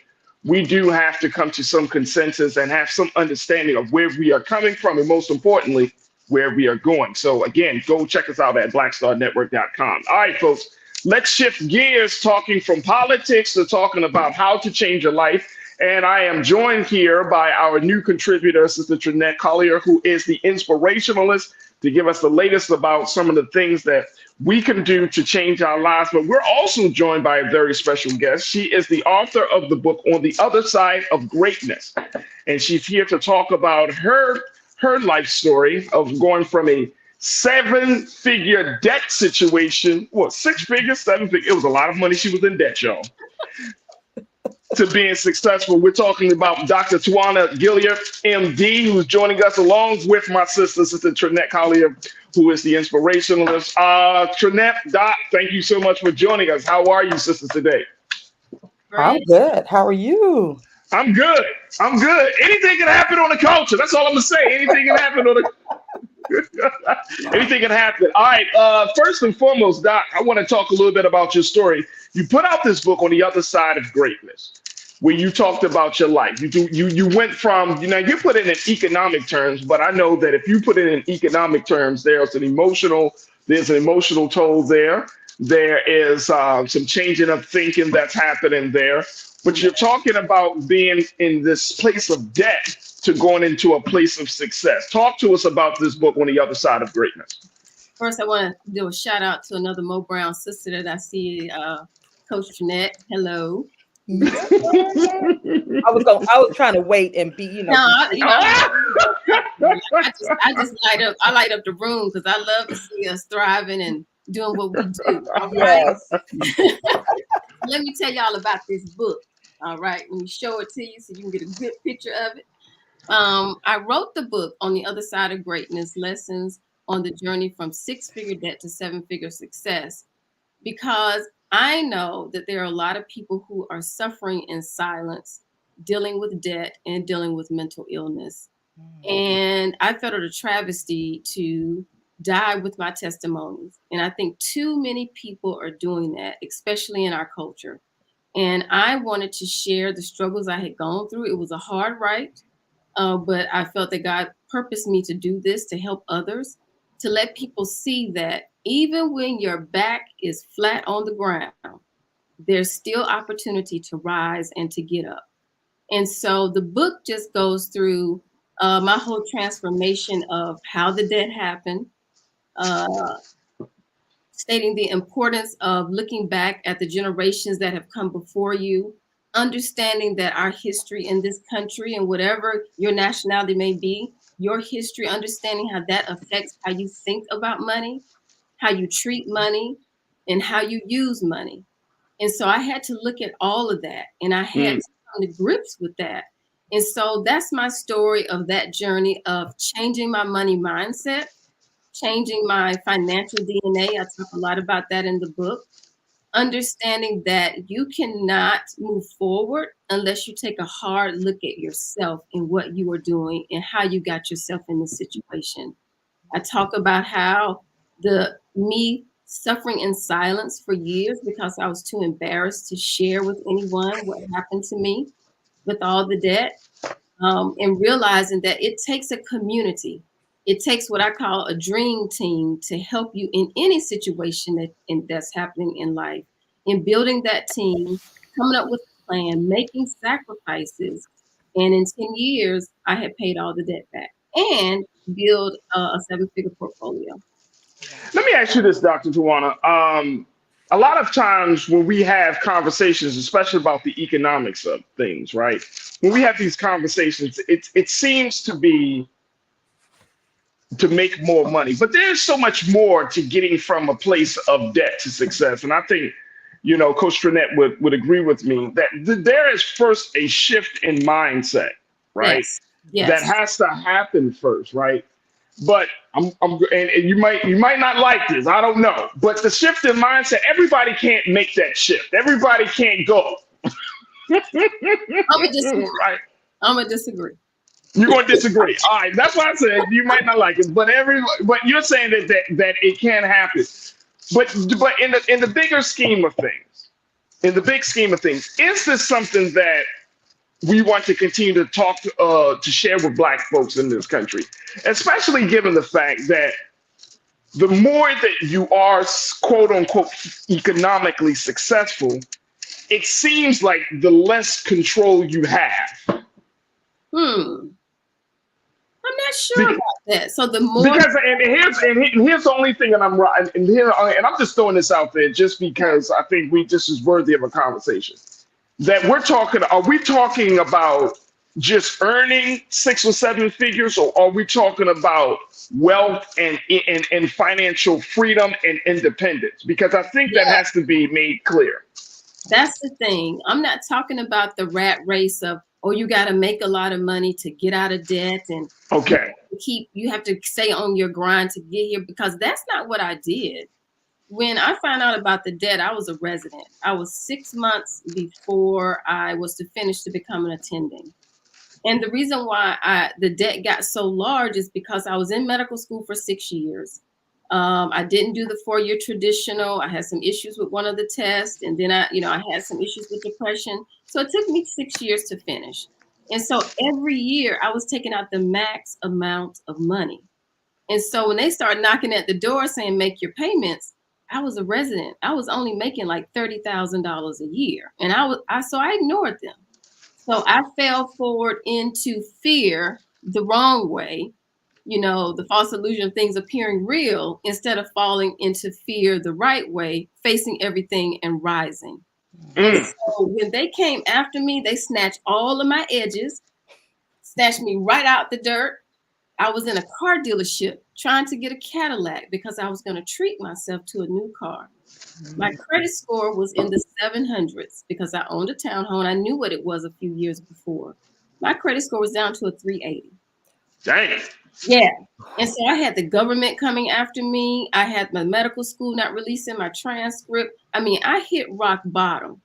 we do have to come to some consensus and have some understanding of where we are coming from, and most importantly, where we are going. So again, go check us out at blackstarnetwork.com. All right, folks, let's shift gears, talking from politics to talking about how to change your life. And I am joined here by our new contributor, Sister Trinette Collier, who is the inspirationalist, to give us the latest about some of the things that we can do to change our lives. But we're also joined by a very special guest. She is the author of the book On the Other Side of Greatness. And she's here to talk about her life story of going from a 7-figure debt situation, well, 6 figures, 7 figures. It was a lot of money she was in debt, y'all, to being successful. We're talking about Dr. Tawana Gilliard, MD, who's joining us along with my sister Trinette Collier, who is the inspirationalist. Trinette, Doc, thank you so much for joining us. How are you, sisters, today? I'm good. How are you? I'm good. I'm good. Anything can happen on the culture. That's all I'm gonna say. Anything can happen on the anything can happen. All right. First and foremost, Doc, I want to talk a little bit about your story. You put out this book, On the Other Side of Greatness, where you talked about your life. You went from, you put it in economic terms, but I know that if you put it in economic terms, there's an emotional toll there. There is some changing of thinking that's happening there. But you're talking about being in this place of debt to going into a place of success. Talk to us about this book, On the Other Side of Greatness. First, I want to do a shout out to another Mo Brown sister that I see, Coach Trinette. Hello. I was trying to wait and be, I just light up the room because I love to see us thriving and doing what we do. All right. Yes. Let me tell y'all about this book. All right. Let me show it to you so you can get a good picture of it. I wrote the book On the Other Side of Greatness, Lessons on the Journey from 6-Figure Debt to 7-Figure Success, because I know that there are a lot of people who are suffering in silence, dealing with debt and dealing with mental illness. And I felt it a travesty to die with my testimonies. And I think too many people are doing that, especially in our culture. And I wanted to share the struggles I had gone through. It was a hard ride, but I felt that God purposed me to do this to help others, to let people see that even when your back is flat on the ground, there's still opportunity to rise and to get up. And so the book just goes through my whole transformation of how the debt happened, stating the importance of looking back at the generations that have come before you, understanding that our history in this country, and whatever your nationality may be, your history, understanding how that affects how you think about money, how you treat money, and how you use money. And so I had to look at all of that, and I had to come to grips with that. And so that's my story of that journey of changing my money mindset, changing my financial DNA. I talk a lot about that in the book. Understanding that you cannot move forward unless you take a hard look at yourself and what you are doing and how you got yourself in this situation. I talk about how me suffering in silence for years because I was too embarrassed to share with anyone what happened to me with all the debt, and realizing that it takes a community. It takes what I call a dream team to help you in any situation that's happening in life. In building that team, coming up with plan, making sacrifices. And in 10 years, I had paid all the debt back and build a 7-figure portfolio. Let me ask you this, Dr. Tawana. A lot of times when we have conversations, especially about the economics of things, right? When we have these conversations, it seems to be to make more money, but there's so much more to getting from a place of debt to success. And I think, you know, Coach Trinette would agree with me that there is first a shift in mindset, right? Yes. That has to happen first, right? But and you might not like this, I don't know. But the shift in mindset, everybody can't make that shift. Everybody can't go. I'm gonna disagree. Right. I'm gonna disagree. You're gonna disagree. All right, that's why I said you might not like it, but you're saying that it can happen. But in the bigger scheme of things, is this something that we want to continue to talk to share with Black folks in this country, especially given the fact that the more that you are quote unquote economically successful, it seems like the less control you have. I'm not sure about that. So the more here's the only thing that I'm right, and I'm just throwing this out there just because I think this is worthy of a conversation. That are we talking about just earning 6 or 7 figures, or are we talking about wealth and financial freedom and independence? Because I think that has to be made clear. That's the thing. I'm not talking about the rat race of, oh, you got to make a lot of money to get out of debt and you have to stay on your grind to get here, because that's not what I did. When I found out about the debt, I was a resident. I was 6 months before I was to finish to become an attending. And the reason why the debt got so large is because I was in medical school for 6 years. I didn't do the 4-year traditional. I had some issues with one of the tests. And then I had some issues with depression. So it took me 6 years to finish. And so every year I was taking out the max amount of money. And so when they started knocking at the door saying, make your payments, I was a resident. I was only making like $30,000 a year. And I ignored them. So I fell forward into fear the wrong way, the false illusion of things appearing real, instead of falling into fear the right way, facing everything and rising. And so when they came after me, they snatched all of my edges, snatched me right out the dirt. I was in a car dealership trying to get a Cadillac because I was going to treat myself to a new car. My credit score was in the 700s because I owned a townhome. I knew what it was a few years before. My credit score was down to a 380. Dang. Yeah. And so I had the government coming after me. I had my medical school not releasing my transcript. I mean, I hit rock bottom.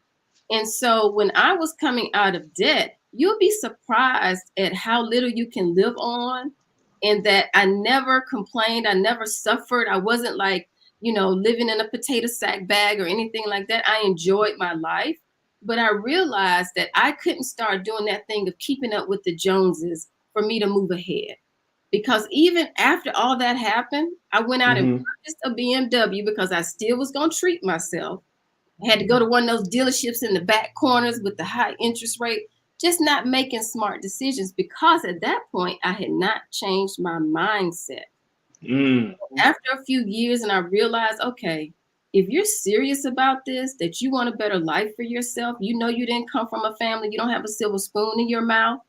And so when I was coming out of debt, you'll be surprised at how little you can live on, and that I never complained. I never suffered. I wasn't like, living in a potato sack bag or anything like that. I enjoyed my life, but I realized that I couldn't start doing that thing of keeping up with the Joneses for me to move ahead. Because even after all that happened, I went out and purchased a BMW because I still was going to treat myself. I had to go to one of those dealerships in the back corners with the high interest rate, just not making smart decisions, because at that point I had not changed my mindset. After a few years, and I realized, okay, if you're serious about this, that you want a better life for yourself, you didn't come from a family, you don't have a silver spoon in your mouth,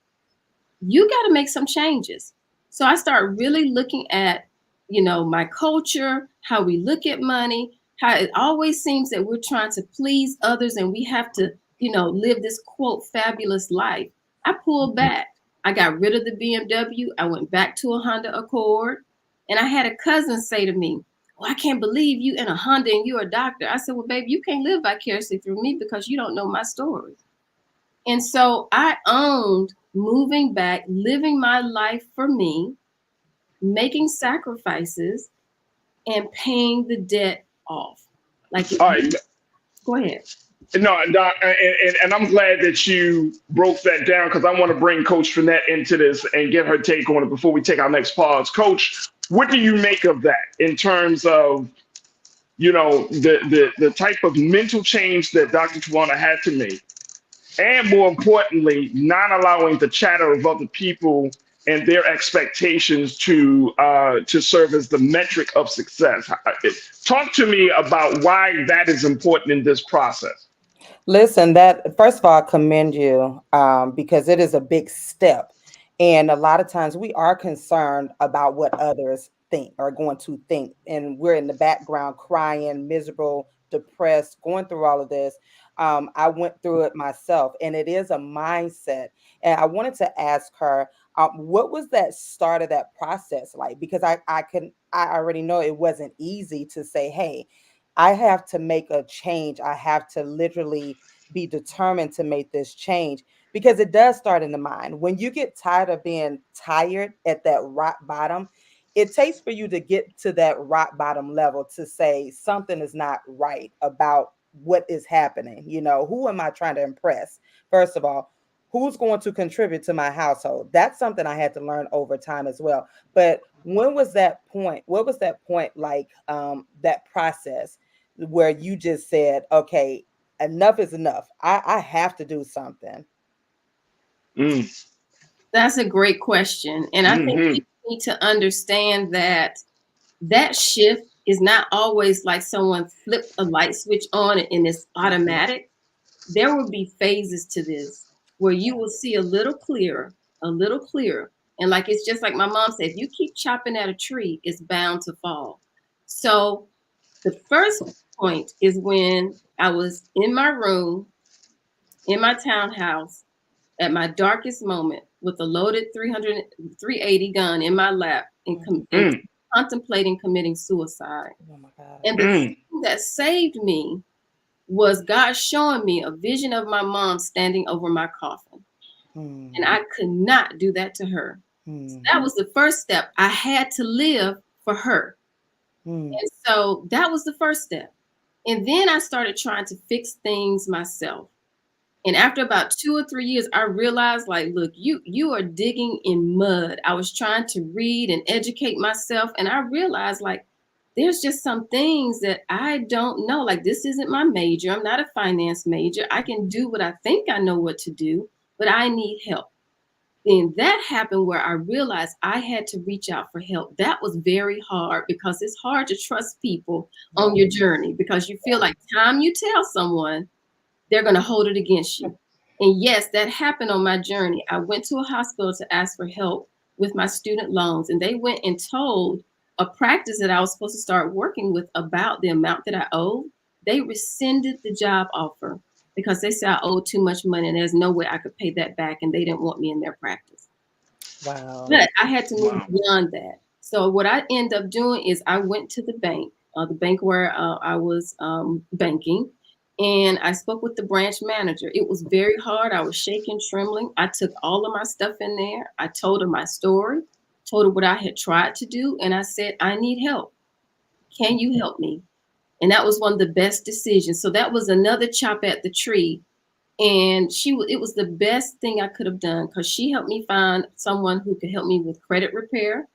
you got to make some changes. So I started really looking at, my culture, how we look at money, how it always seems that we're trying to please others and we have to, live this quote fabulous life. I pulled back. I got rid of the BMW. I went back to a Honda Accord. And I had a cousin say to me, well, I can't believe you in a Honda and you're a doctor. I said, well, baby, you can't live vicariously through me because you don't know my story. And so I owned moving back, living my life for me, making sacrifices, and paying the debt off. All right. Go ahead. No, Doc, and I'm glad that you broke that down, because I want to bring Coach Trinette into this and get her take on it before we take our next pause. Coach, what do you make of that in terms of, the type of mental change that Dr. Tawana had to make, and more importantly, not allowing the chatter of other people and their expectations to serve as the metric of success. Talk to me about why that is important in this process. Listen, that first of all, I commend you because it is a big step. And a lot of times we are concerned about what others think or going to think. And we're in the background crying, miserable, depressed, going through all of this. I went through it myself, and it is a mindset. And I wanted to ask her, what was that start of that process like? Because I already know it wasn't easy to say, hey, I have to make a change. I have to literally be determined to make this change, because it does start in the mind. When you get tired of being tired at that rock bottom, it takes for you to get to that rock bottom level to say something is not right about what is happening. You know, who am I trying to impress? First of all, who's going to contribute to my household? That's something I had to learn over time as well. But when was that point? What was that point like, that process where you just said, okay, enough is enough. I have to do something. That's a great question. And I think people need to understand that that shift is not always like someone flipped a light switch on and it's automatic. There will be phases to this where you will see a little clearer. And like, it's just like my mom said, if you keep chopping at a tree, it's bound to fall. So the first point is when I was in my room, in my townhouse, at my darkest moment, with a loaded 380 gun in my lap and contemplating committing suicide. Oh my God. And the thing that saved me was God showing me a vision of my mom standing over my coffin. And I could not do that to her. So that was the first step. I had to live for her. And so that was the first step. And then I started trying to fix things myself. And after about 2 or 3 years, I realized, like, look, you are digging in mud. I was trying to read and educate myself. And I realized, like, there's just some things that I don't know. Like, this isn't my major. I'm not a finance major. I can do what I think I know what to do, but I need help. Then that happened where I realized I had to reach out for help. That was very hard because it's hard to trust people on your journey because you feel like time you tell someone, they're going to hold it against you. And yes, that happened on my journey. I went to a hospital to ask for help with my student loans, and they went and told a practice that I was supposed to start working with about the amount that I owed. They rescinded the job offer because they said I owed too much money and there's no way I could pay that back, and they didn't want me in their practice. Wow. But I had to move beyond that. So what I ended up doing is I went to the bank where I was banking, and I spoke with the branch manager. It was very hard. I was shaking, trembling. I took all of my stuff in there. I told her my story, told her what I had tried to do. And I said, I need help. Can you help me? And that was one of the best decisions. So that was another chop at the tree. And it was the best thing I could have done because she helped me find someone who could help me with credit repair.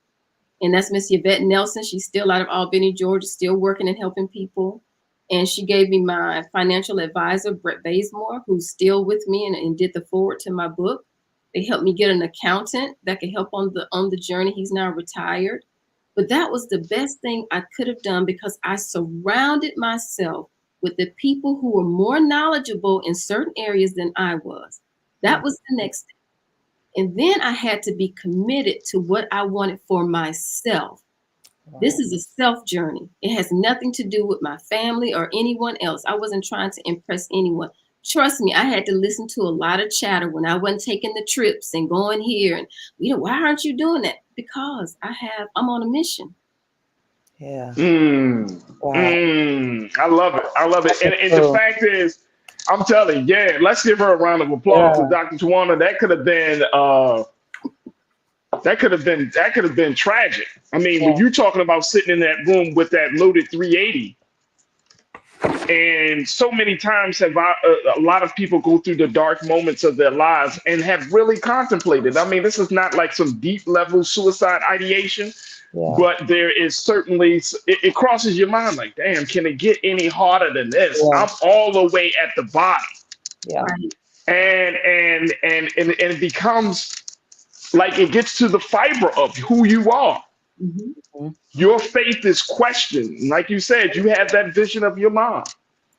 And that's Miss Yvette Nelson. She's still out of Albany, Georgia, still working and helping people. And she gave me my financial advisor, Brett Bazemore, who's still with me and did the forward to my book. They helped me get an accountant that could help on the journey. He's now retired. But that was the best thing I could have done because I surrounded myself with the people who were more knowledgeable in certain areas than I was. That was the next step. And then I had to be committed to what I wanted for myself. Wow. This is a self journey. It has nothing to do with my family or anyone else. I wasn't trying to impress anyone. Trust me, I had to listen to a lot of chatter when I wasn't taking the trips and going here. And, why aren't you doing that? Because I'm on a mission. Yeah. Wow. I love it. I love it. And the fact is, I'm telling you, let's give her a round of applause to Dr. Tawana. That could have been tragic. I mean, when you're talking about sitting in that room with that loaded 380, and so many times have a lot of people go through the dark moments of their lives and have really contemplated. I mean, this is not like some deep level suicide ideation, but there is certainly, it crosses your mind like, damn, can it get any harder than this? I'm all the way at the bottom. Yeah. and it becomes like it gets to the fiber of who you are. Mm-hmm. Your faith is questioned. Like you said, you have that vision of your mom.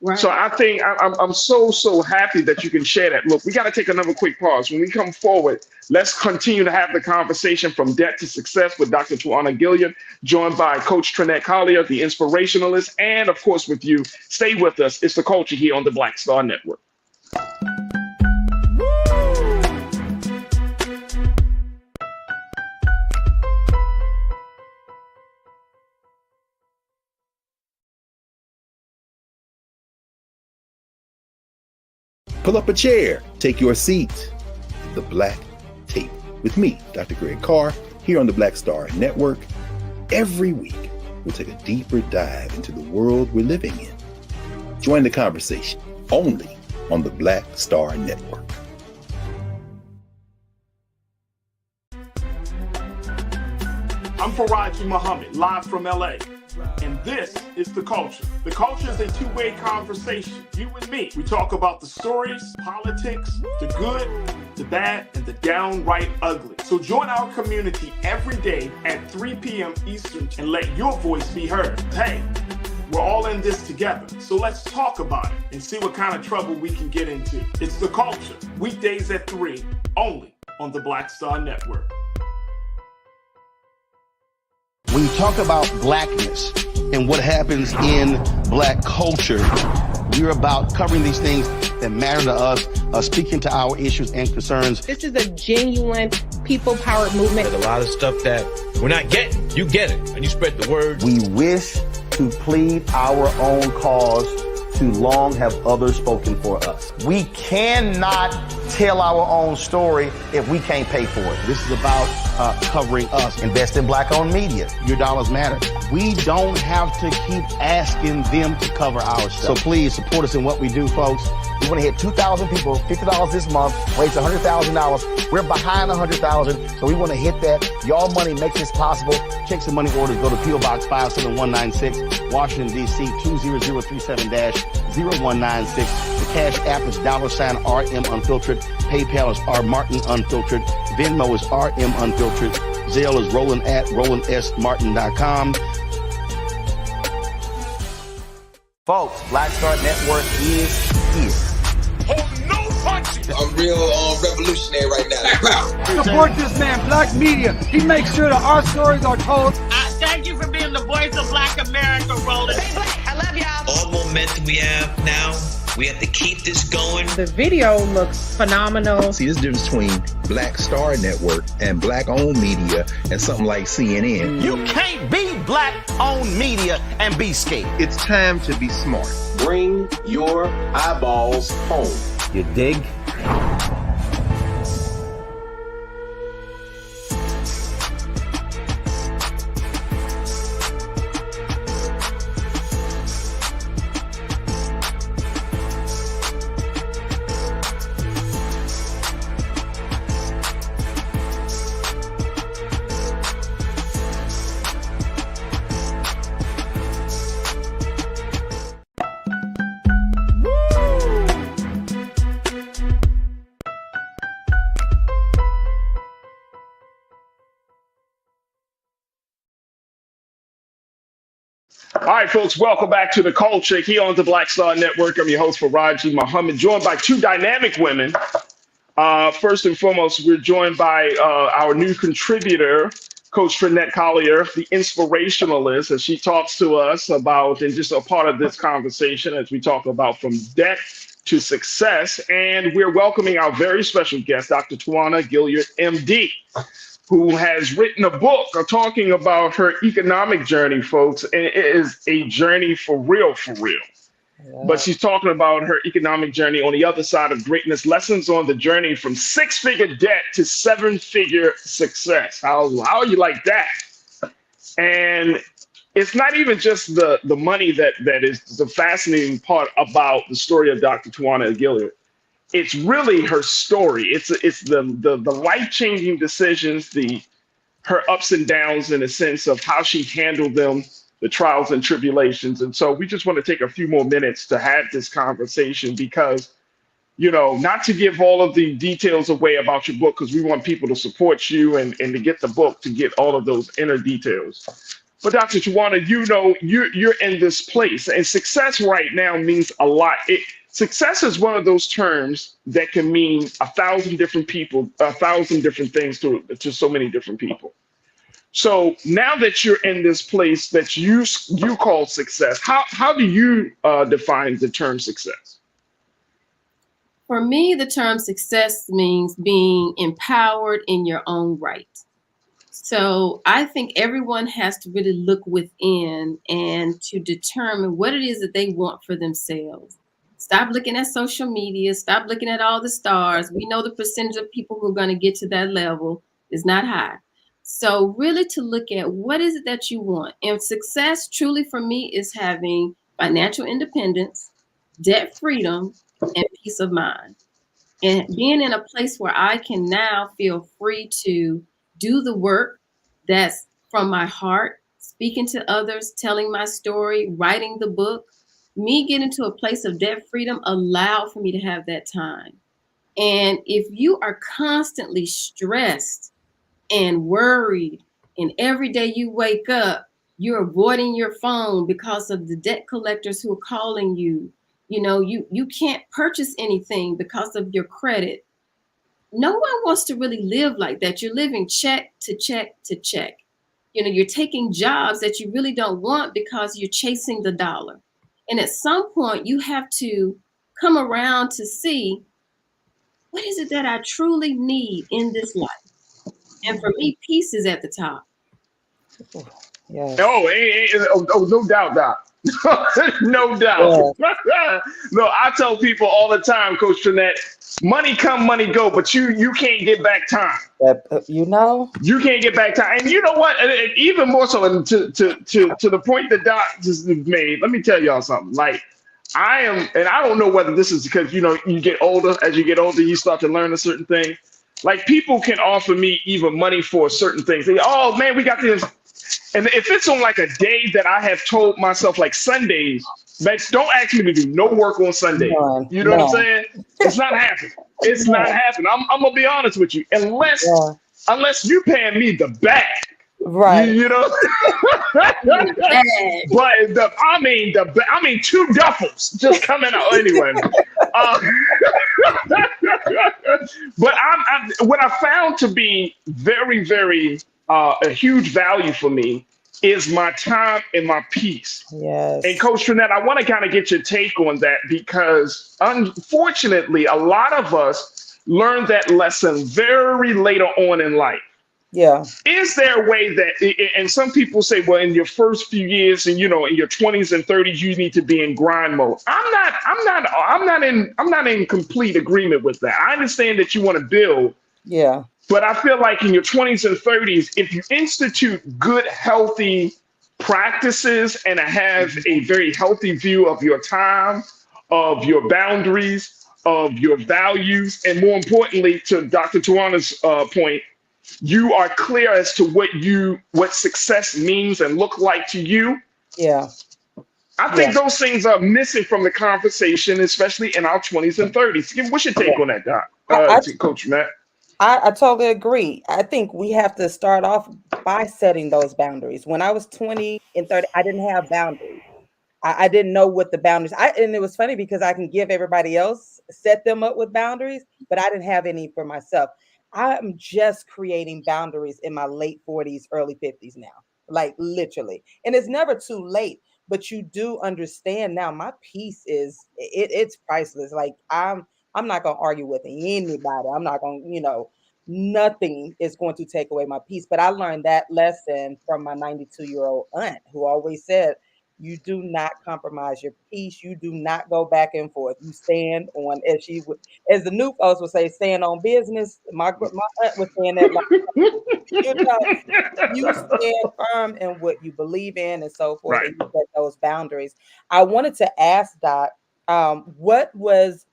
Right. So I think I'm so happy that you can share that. Look, we got to take another quick pause. When we come forward, let's continue to have the conversation from debt to success with Dr. Tawana Gilliard, joined by Coach Trinette Collier, the inspirationalist, and of course with you. Stay with us. It's The Culture here on the Black Star Network. Pull up a chair, take your seat. The Black Tape with me, Dr. Greg Carr, here on the Black Star Network. Every week, we'll take a deeper dive into the world we're living in. Join the conversation only on the Black Star Network. I'm Faraji Muhammad, live from LA. And this is The Culture. The Culture is a two-way conversation. You and me. We talk about the stories, politics, the good, the bad, and the downright ugly. So join our community every day at 3 p.m. Eastern and let your voice be heard. Hey, we're all in this together. So let's talk about it and see what kind of trouble we can get into. It's The Culture. Weekdays at 3, only on the Black Star Network. When you talk about blackness and what happens in black culture, we're about covering these things that matter to us, speaking to our issues and concerns. This is a genuine people-powered movement. There's a lot of stuff that we're not getting. You get it, and you spread the word. We wish to plead our own cause. Too long have others spoken for us. We cannot tell our own story if we can't pay for it. This is about covering us. Invest in black-owned media. Your dollars matter. We don't have to keep asking them to cover our stuff. So please support us in what we do, folks. We want to hit 2,000 people, $50 this month, raise $100,000. We're behind 100,000, so we want to hit that. Y'all money makes this possible. Checks and money orders go to P.O. Box 57196, Washington, D.C. 20037-0196. The Cash App is $RM Unfiltered. PayPal is R Martin Unfiltered. Venmo is RM Unfiltered. Zelle is Roland at RolandSMartin.com. Folks, Black Star Network is here. I'm real revolutionary right now. Support this man, Black Media. He makes sure that our stories are told. Thank you for being the voice of Black America, Roland. Hey, Black, I love y'all. All momentum we have now, we have to keep this going. The video looks phenomenal. See, there's a difference between Black Star Network and black-owned media and something like CNN. You can't be black-owned media and be scared. It's time to be smart. Bring your eyeballs home. You dig? All right, folks, welcome back to The Culture here on the Black Star Network. I'm your host, Faraji Muhammad, joined by two dynamic women. First and foremost, we're joined by our new contributor, Coach Trinette Collier, the inspirationalist, as she talks to us about, and just a part of this conversation as we talk about from debt to success. And we're welcoming our very special guest, Dr. Tawana Gilliard, MD, who has written a book talking about her economic journey, folks. And it is a journey for real, for real. Yeah. But she's talking about her economic journey on the other side of greatness, lessons on the journey from six-figure debt to seven-figure success. How you like that? And it's not even just the money that is the fascinating part about the story of Dr. Tawana Gilliard. It's really her story. It's the life-changing decisions, her ups and downs in a sense of how she handled them, the trials and tribulations. And so we just want to take a few more minutes to have this conversation because not to give all of the details away about your book, because we want people to support you and to get the book, to get all of those inner details. But Dr. Tawana, you're in this place, and success right now means a lot. Success is one of those terms that can mean 1,000 different people, 1,000 different things to so many different people. So now that you're in this place that you call success, how do you define the term success? For me, the term success means being empowered in your own right. So I think everyone has to really look within and to determine what it is that they want for themselves. Stop looking at social media. Stop looking at all the stars. We know the percentage of people who are going to get to that level is not high. So really to look at what is it that you want. And success truly for me is having financial independence, debt freedom, and peace of mind. And being in a place where I can now feel free to do the work that's from my heart, speaking to others, telling my story, writing the book. Me getting to a place of debt freedom allowed for me to have that time. And if you are constantly stressed and worried, and every day you wake up, you're avoiding your phone because of the debt collectors who are calling you, you can't purchase anything because of your credit. No one wants to really live like that. You're living check to check to check. You're taking jobs that you really don't want because you're chasing the dollar. And at some point, you have to come around to see, what is it that I truly need in this life? And for me, peace is at the top. Yeah. No doubt, Doc. No doubt. Yeah. No, I tell people all the time, Coach Trinette, money come, money go, but you can't get back time. You can't get back time. And you know what? And even more so, and to the point that Doc just made, let me tell y'all something. Like, I am, and I don't know whether this is because, you get older. As you get older, you start to learn a certain thing. Like, people can offer me even money for certain things. They, oh man, we got this. And if it's on like a day that I have told myself, like Sundays, don't ask me to do no work on Sunday. You know what I'm saying? It's not happening. It's not happening. I'm gonna be honest with you. Unless you paying me the bag. Right. But I mean 2 duffels just coming out anyway. But what I found to be very, very a huge value for me is my time and my peace. Yes. And Coach Trinette, I want to kind of get your take on that, because unfortunately, a lot of us learn that lesson very later on in life. Yeah. Is there a way that, and some people say, well, in your first few years and, in your 20s and 30s, you need to be in grind mode. I'm not in complete agreement with that. I understand that you want to build. Yeah. But I feel like in your 20s and 30s, if you institute good, healthy practices and have a very healthy view of your time, of your boundaries, of your values, and more importantly, to Dr. Tawana's point, you are clear as to what success means and look like to you. Yeah. I think those things are missing from the conversation, especially in our 20s and 30s. What's your take on that, Doc? Coach Matt? I totally agree. I think we have to start off by setting those boundaries. When I was 20 and 30, I didn't have boundaries. I didn't know what the boundaries. And it was funny because I can give everybody else, set them up with boundaries, but I didn't have any for myself. I'm just creating boundaries in my late 40s, early 50s now, like literally. And it's never too late, but you do understand now my peace it's priceless. Like I'm not going to argue with anybody. I'm not going to, nothing is going to take away my peace. But I learned that lesson from my 92-year-old aunt who always said, you do not compromise your peace. You do not go back and forth. You stand on, as the new folks would say, stand on business. My aunt was saying that, you stand firm in what you believe in and so forth, and you set those boundaries. I wanted to ask Doc, what was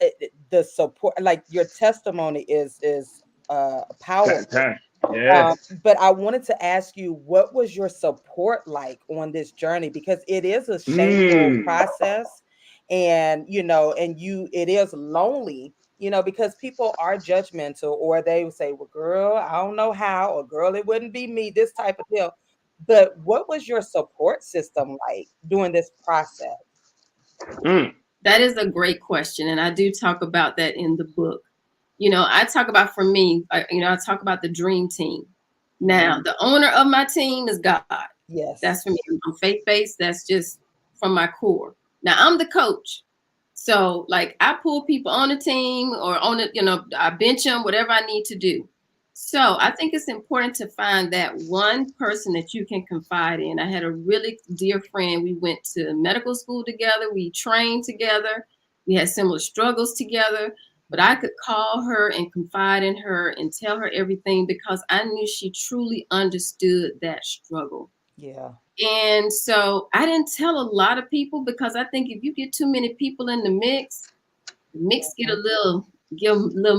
the support? Like your testimony is powerful. Yes. But I wanted to ask you, what was your support like on this journey? Because it is a shameful process, and it is lonely you know, because people are judgmental, or they would say, well, girl, I don't know how, or girl, it wouldn't be me, this type of deal. But what was your support system like during this process? That is a great question. And I do talk about that in the book. You know, I talk about, for me, I talk about the dream team. Now, the owner of my team is God. Yes. That's for me. I'm faith-based. That's just from my core. Now, I'm the coach. So, like, I pull people on the team or on it, I bench them, whatever I need to do. So I think it's important to find that one person that you can confide in. I had a really dear friend. We went to medical school together. We trained together. We had similar struggles together. But I could call her and confide in her and tell her everything because I knew she truly understood that struggle. Yeah. And so I didn't tell a lot of people because I think if you get too many people in the mix get a little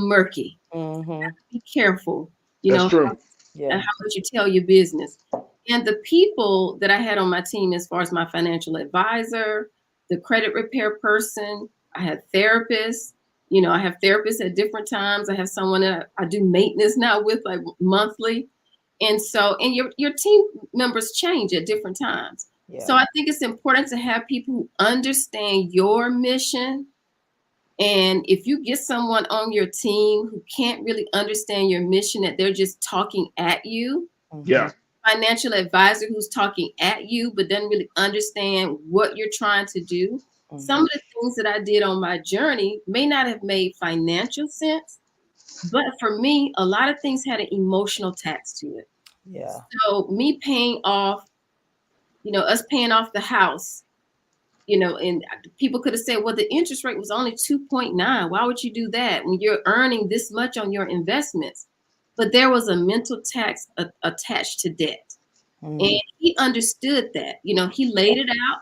murky. Be careful, That's true. How much you tell your business. And the people that I had on my team, as far as my financial advisor, the credit repair person, I had therapists. I have therapists at different times. I have someone that I do maintenance now with, like monthly. And so, and your team members change at different times. Yeah. So I think it's important to have people who understand your mission. And if you get someone on your team who can't really understand your mission, that they're just talking at you. Yeah. Financial advisor who's talking at you, but doesn't really understand what you're trying to do. Some of the things that I did on my journey may not have made financial sense, but for me, a lot of things had an emotional tax to it. Yeah. So me paying off, us paying off the house, and people could have said, well, the interest rate was only 2.9. Why would you do that when you're earning this much on your investments? But there was a mental tax attached to debt. And he understood that. He laid it out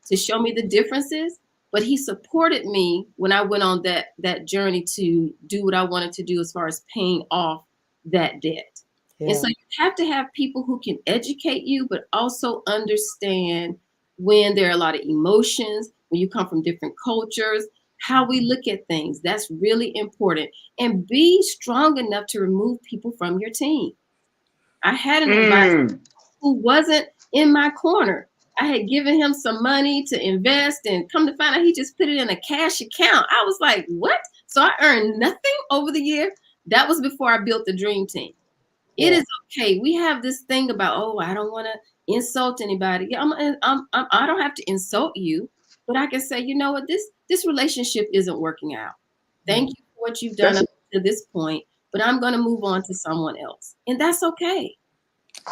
to show me the differences, but he supported me when I went on that journey to do what I wanted to do as far as paying off that debt. Yeah. And so you have to have people who can educate you, but also understand when there are a lot of emotions, when you come from different cultures, how we look at things. That's really important. And be strong enough to remove people from your team. I had an advisor who wasn't in my corner. I had given him some money to invest, and come to find out he just put it in a cash account. I was like, what? So I earned nothing over the year. That was before I built the dream team. It is okay. We have this thing about, I don't want to insult anybody. Yeah, I don't have to insult you, but I can say, you know what, this relationship isn't working out. Thank you for what you've done up to this point, but I'm going to move on to someone else, and that's okay.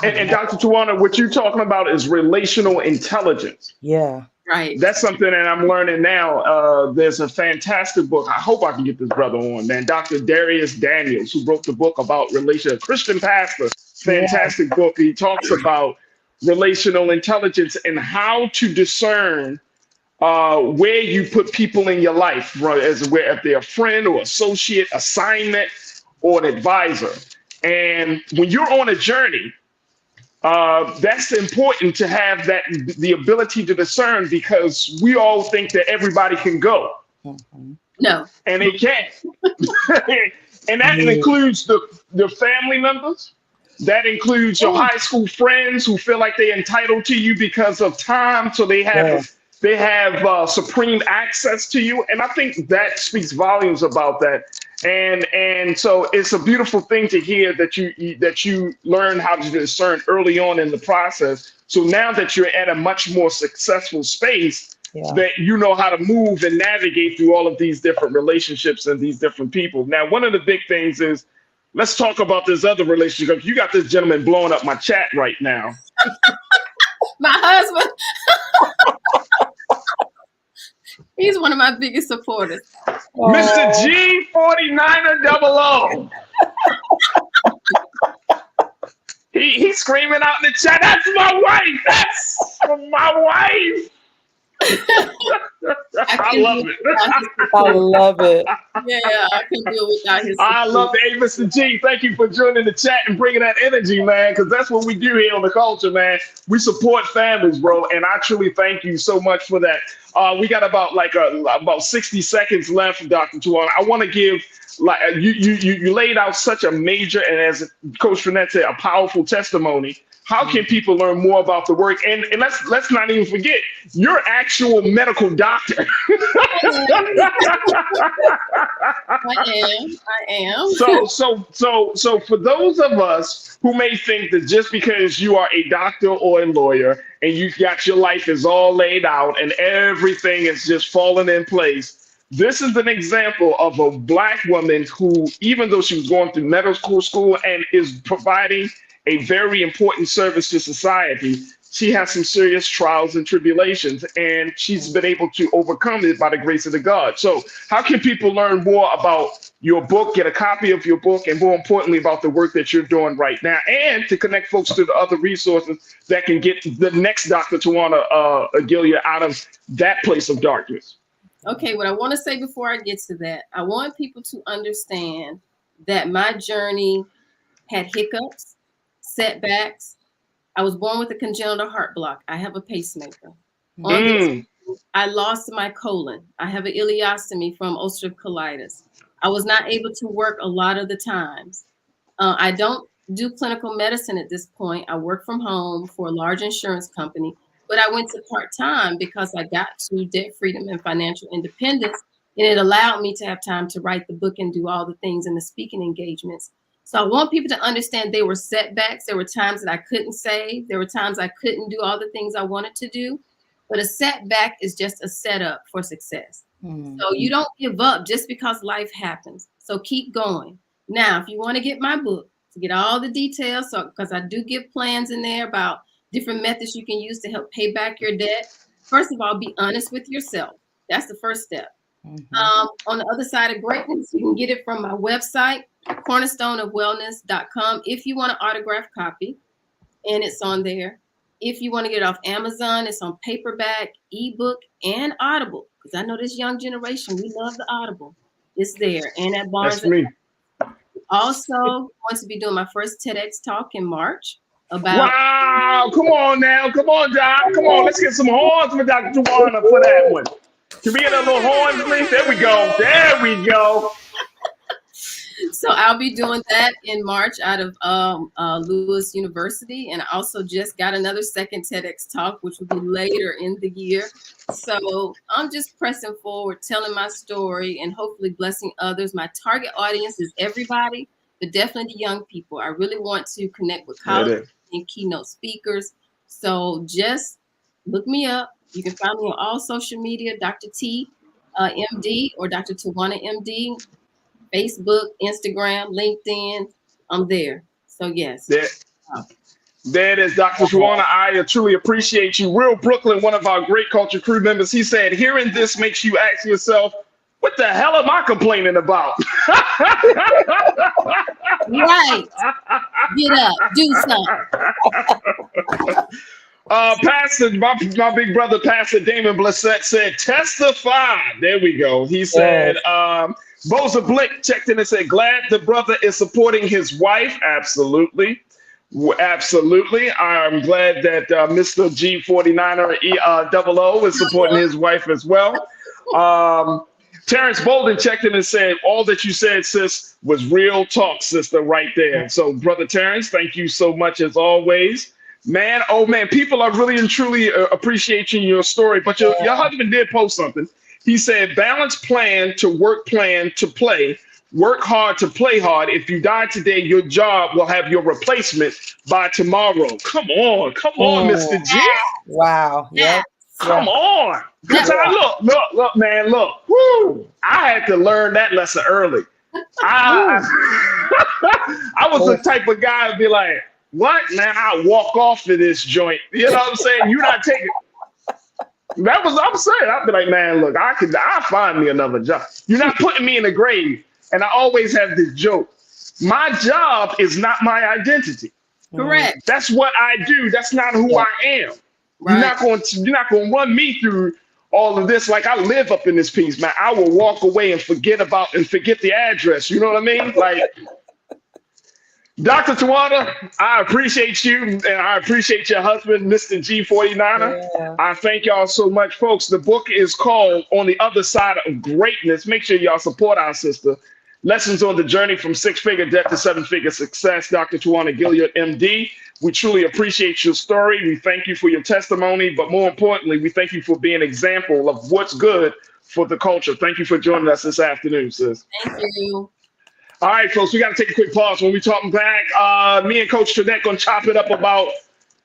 And Dr. Tawana, what you're talking about is relational intelligence. Yeah. Right. That's something that I'm learning now. There's a fantastic book. I hope I can get this brother on, man. Dr. Darius Daniels, who wrote the book about a Christian pastor. Fantastic book. He talks about relational intelligence and how to discern where you put people in your life, right? If they're a friend or associate, assignment, or an advisor. And when you're on a journey, that's important to have the ability to discern, because we all think that everybody can go. No. And they can't. And that includes the family members. That includes your high school friends who feel like they're entitled to you because of time. So they have supreme access to you. And I think that speaks volumes about that. And so it's a beautiful thing to hear that you learn how to discern early on in the process. So now that you're at a much more successful space, that you know how to move and navigate through all of these different relationships and these different people. Now, one of the big things is, let's talk about this other relationship. You got this gentleman blowing up my chat right now. My husband. He's one of my biggest supporters. Mr. G49er00. He's screaming out in the chat, that's my wife. That's my wife. I love it. I love it. Yeah, I couldn't do it without his support. I love it. Hey, Mr. G, thank you for joining the chat and bringing that energy, man, because that's what we do here on The Culture, man. We support families, bro, and I truly thank you so much for that. We got about 60 seconds left, Dr. Tawana. I want to give, you laid out such a major, and as Coach Finette said, a powerful testimony. How can people learn more about the work? And let's not even forget, you're actual medical doctor. I am. So for those of us who may think that just because you are a doctor or a lawyer and you got your life is all laid out and everything is just falling in place, this is an example of a Black woman who, even though she was going through medical school and is providing a very important service to society, she has some serious trials and tribulations, and she's been able to overcome it by the grace of the God. So how can people learn more about your book, get a copy of your book, and more importantly, about the work that you're doing right now, and to connect folks to the other resources that can get the next Dr. Tawana Agilia out of that place of darkness? Okay, what I want to say before I get to that, I want people to understand that my journey had hiccups, setbacks. I was born with a congenital heart block. I have a pacemaker. I lost my colon. I have an ileostomy from ulcerative colitis. I was not able to work a lot of the times. I don't do clinical medicine at this point. I work from home for a large insurance company, but I went to part-time because I got to debt freedom and financial independence, and it allowed me to have time to write the book and do all the things in the speaking engagements. So I want people to understand they were setbacks. There were times that I couldn't save. There were times I couldn't do all the things I wanted to do. But a setback is just a setup for success. So you don't give up just because life happens. So keep going. Now, if you want to get my book, to get all the details, so because I do give plans in there about different methods you can use to help pay back your debt. First of all, be honest with yourself. That's the first step. On the other side of greatness, you can get it from my website, cornerstoneofwellness.com, if you want an autographed copy, and it's on there. If you want to get it off Amazon, it's on paperback, ebook, and Audible, because I know this young generation, we love the Audible. It's there, and at Barnes. That's me. Also, I'm going to be doing my first TEDx talk in March about. Wow! Come on now, come on, Doc, come on. Let's get some horns for Dr. Tawana for that one. Can we get a little horns, please? There we go. There we go. So I'll be doing that in March out of Lewis University. And I also just got another second TEDx talk, which will be later in the year. So I'm just pressing forward, telling my story and hopefully blessing others. My target audience is everybody, but definitely the young people. I really want to connect with college and keynote speakers. So just look me up. You can find me on all social media, Dr. T, MD, or Dr. Tawana MD. Facebook, Instagram, LinkedIn, I'm there. So yes. There it is, Dr. Tawana. I truly appreciate you. Real Brooklyn, one of our great culture crew members, he said, hearing this makes you ask yourself, what the hell am I complaining about? Right. Get up, do something. Pastor, my big brother, Pastor Damon Blissett said, testify. There we go. He said, Boza Blick checked in and said, glad the brother is supporting his wife. Absolutely. Absolutely. I'm glad that Mr. G49er 00 is supporting his wife as well. Terrence Bolden checked in and said, all that you said, sis, was real talk, sister, right there. So, Brother Terrence, thank you so much as always. Man, oh man, people are really and truly appreciating your story. But your husband did post something. He said, balance plan to work plan to play. Work hard to play hard. If you die today, your job will have your replacement by tomorrow. Come on, Mr. G. Wow. Yeah. Come on. Good time. Look, man, look. Woo. I had to learn that lesson early. I was the type of guy to be like, what, man? I walk off of this joint. You know what I'm saying? You're not taking. That was I'm saying. I'd be like, man, look, I'll find me another job. You're not putting me in the grave. And I always have this joke. My job is not my identity. Correct. That's what I do. That's not who I am. Right. You're not going to run me through all of this. Like I live up in this piece, man. I will walk away and forget the address. You know what I mean? Like Dr. Tawana, I appreciate you and I appreciate your husband, Mr. G49er. Yeah. I thank y'all so much, folks. The book is called On the Other Side of Greatness. Make sure y'all support our sister. Lessons on the Journey from Six-Figure Debt to Seven-Figure Success, Dr. Tawana Gilliard, MD. We truly appreciate your story. We thank you for your testimony, but more importantly, we thank you for being an example of what's good for the culture. Thank you for joining us this afternoon, sis. Thank you. All right, folks, we got to take a quick pause. When we talking back, me and Coach Trinette going to chop it up about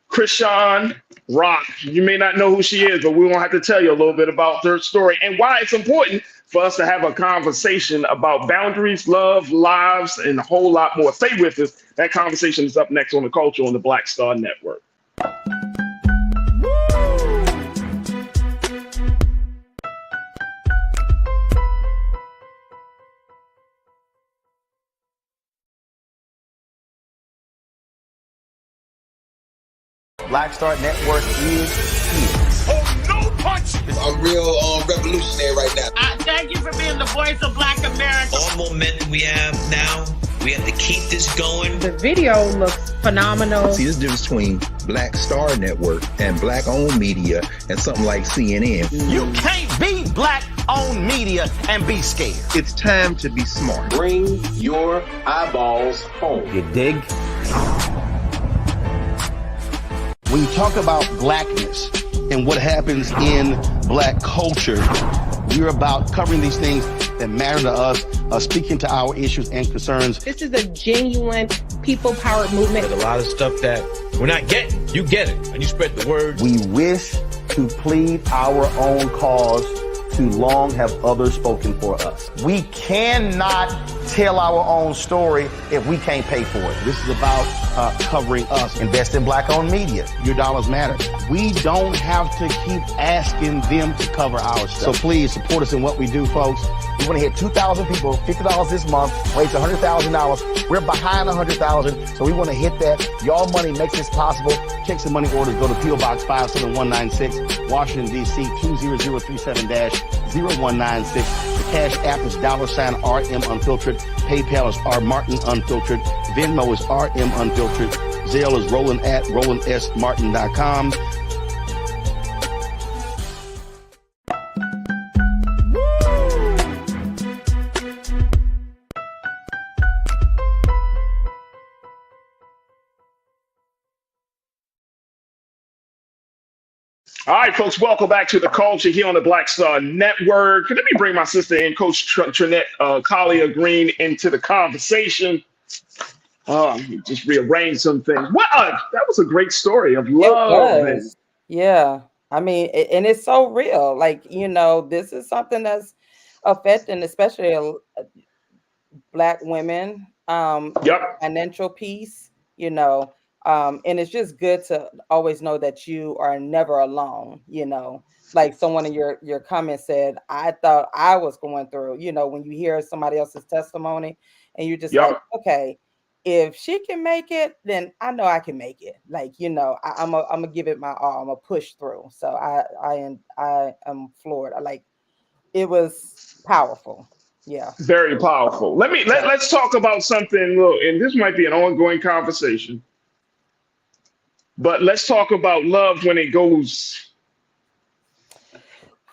Chrisean Rock. You may not know who she is, but we won't have to tell you a little bit about her story and why it's important for us to have a conversation about boundaries, love, lives, and a whole lot more. Stay with us. That conversation is up next on The Culture on the Black Star Network. Black Star Network is here. Oh, no punch! I'm real revolutionary right now. Thank you for being the voice of Black America. All momentum we have now, we have to keep this going. The video looks phenomenal. See, this difference between Black Star Network and black-owned media and something like CNN. You can't be black-owned media and be scared. It's time to be smart. Bring your eyeballs home. You dig? When you talk about blackness and what happens in black culture, we're about covering these things that matter to us, speaking to our issues and concerns. This is a genuine people-powered movement. There's a lot of stuff that we're not getting. You get it, and you spread the word. We wish to plead our own cause. Too long have others spoken for us. We cannot tell our own story if we can't pay for it. This is about covering us. Invest in black-owned media. Your dollars matter. We don't have to keep asking them to cover our stuff. So please support us in what we do, folks. We want to hit 2,000 people, $50 this month, raise $100,000. We're behind 100,000, so we want to hit that. Y'all money makes this possible. Checks and money orders go to P.O. Box 57196, Washington, D.C. 20037-0196. The Cash App is $RM Unfiltered. PayPal is R Martin Unfiltered. Venmo is RM Unfiltered. Zelle is Roland at RolandSMartin.com. All right, folks, welcome back to The Culture here on the Black Star Network. Let me bring my sister in, Coach Trinette Collier Green, into the conversation. Just rearrange some things. That was a great story of love. Yeah. I mean, and it's so real. Like, you know, this is something that's affecting especially Black women, financial peace, you know. And it's just good to always know that you are never alone, you know, like someone in your comments said, I thought I was going through, you know, when you hear somebody else's testimony and you're just like, okay, if she can make it, then I know I can make it. Like, you know, I'm gonna give it my all. I'm gonna push through. So I am floored. It was powerful. Yeah. Very powerful. Let's talk about something, and this might be an ongoing conversation. But let's talk about love when it goes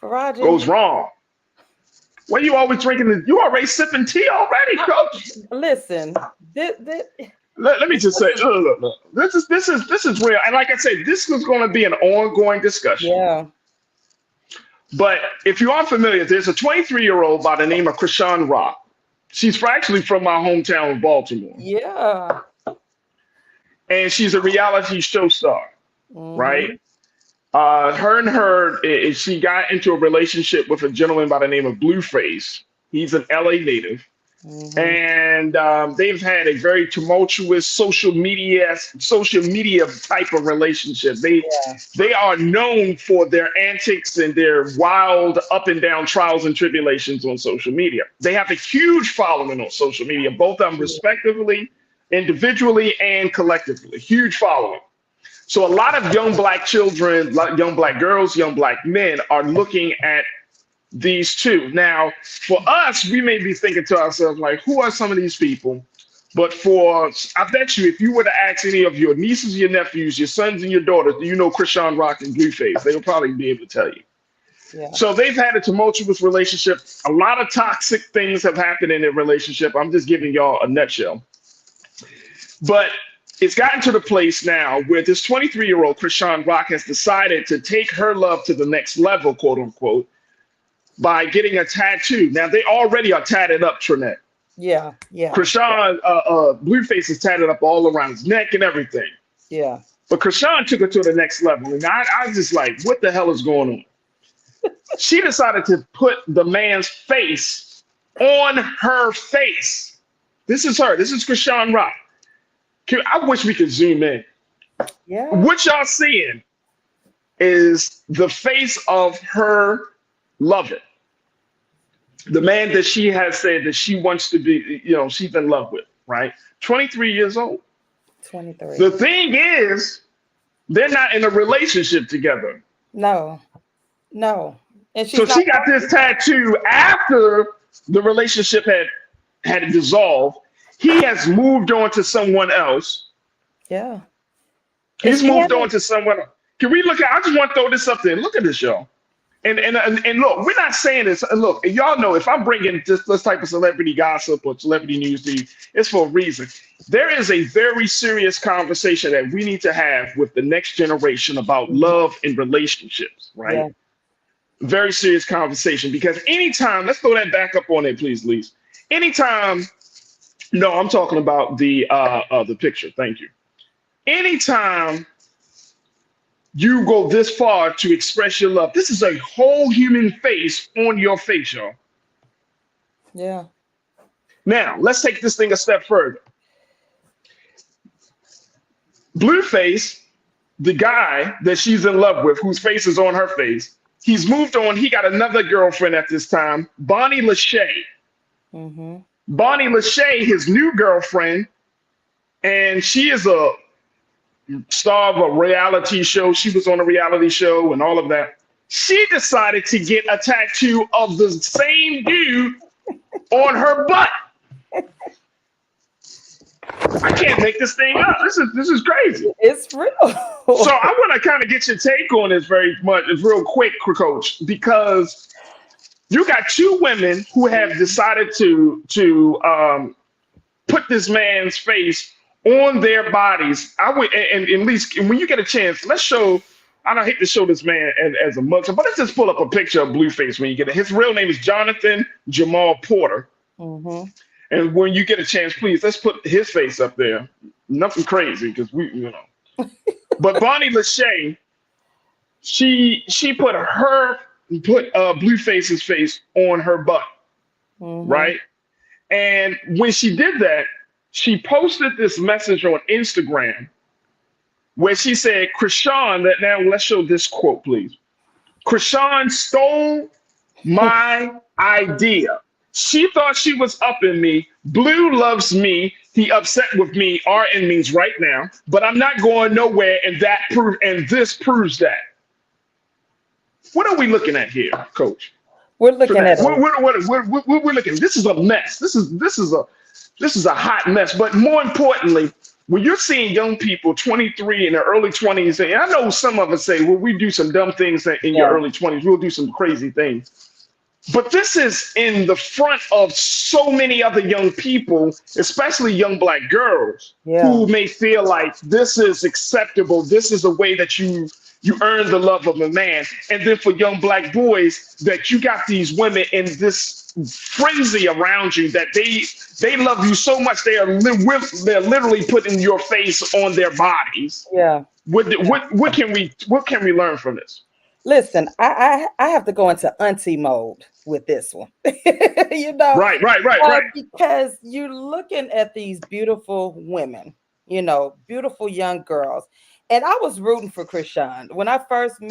wrong. What are you always drinking? You already sipping tea already, Coach? Listen, let me just say, look. This is real. And like I said, this is going to be an ongoing discussion. Yeah. But if you aren't familiar, there's a 23-year-old by the name of Chrisean Rock. She's actually from my hometown of Baltimore. Yeah. And she's a reality show star, right? She got into a relationship with a gentleman by the name of Blueface. He's an LA native. And they've had a very tumultuous social media type of relationship. They are known for their antics and their wild up and down trials and tribulations on social media. They have a huge following on social media, both of them respectively, individually and collectively, huge following. So a lot of young black children, young black girls, young black men are looking at these two. Now, for us, we may be thinking to ourselves, like, who are some of these people? But I bet you, if you were to ask any of your nieces, your nephews, your sons and your daughters, do you know Chrisean Rock and Blueface? They will probably be able to tell you. Yeah. So they've had a tumultuous relationship. A lot of toxic things have happened in their relationship. I'm just giving y'all a nutshell. But it's gotten to the place now where this 23-year-old Chrisean Rock has decided to take her love to the next level, quote unquote, by getting a tattoo. Now, they already are tatted up, Trinette. Yeah, yeah. Chrisean, Blueface is tatted up all around his neck and everything. Yeah. But Chrisean took it to the next level. And I was just like, what the hell is going on? She decided to put the man's face on her face. This is her. This is Chrisean Rock. I wish we could zoom in. Yeah. What y'all seeing is the face of her lover. The man that she has said that she wants to be, she's in love with, right? 23 years old. 23. The thing is, they're not in a relationship together. No. And so she got this tattoo after the relationship had dissolved. He has moved on to someone else. Yeah. He's moved on to someone else. Can we look at, I just want to throw this up there. Look at this, y'all. And look, we're not saying this. And look, y'all know if I'm bringing this type of celebrity gossip or celebrity news to you, it's for a reason. There is a very serious conversation that we need to have with the next generation about love and relationships, right? Yeah. Very serious conversation, because anytime, let's throw that back up on it, please, Lise. Anytime, no, I'm talking about the picture. Thank you. Anytime you go this far to express your love, this is a whole human face on your face, y'all. Yeah. Now, let's take this thing a step further. Blueface, the guy that she's in love with, whose face is on her face, he's moved on. He got another girlfriend at this time, Bonnie Lachey. Mm-hmm. Bonnie Lachey, his new girlfriend, and she is a star of a reality show. She was on a reality show and all of that. She decided to get a tattoo of the same dude on her butt. I can't make this thing up. This is crazy. It's real. So I want to kind of get your take on this real quick, Coach, because you got two women who have decided to put this man's face on their bodies. I would, and at least when you get a chance, let's show. I don't hate to show this man as a mugshot, but let's just pull up a picture of Blueface when you get it. His real name is Jonathan Jamal Porter. Mm-hmm. And when you get a chance, please, let's put his face up there. Nothing crazy, because But Bonnie Lachey, she put Blueface's face on her butt, right? And when she did that, she posted this message on Instagram where she said, Chrisean, now let's show this quote, please. Chrisean stole my idea. She thought she was upping me. Blue loves me. He upset with me. RN means right now, but I'm not going nowhere. And this proves that. What are we looking at here, Coach? We're looking at we're looking. This is a mess. This is a hot mess. But more importantly, when you're seeing young people, 23 in their early 20s, and I know some of us say, well, we do some dumb things in your early 20s. We'll do some crazy things. But this is in the front of so many other young people, especially young Black girls, who may feel like this is acceptable. This is a way that you earn the love of a man. And then for young Black boys, that you got these women in this frenzy around you that they love you so much they're literally putting your face on their bodies. Yeah. What can we learn from this? Listen, I have to go into auntie mode with this one. Right. Because you're looking at these beautiful women, beautiful young girls. And I was rooting for Chrisean when I first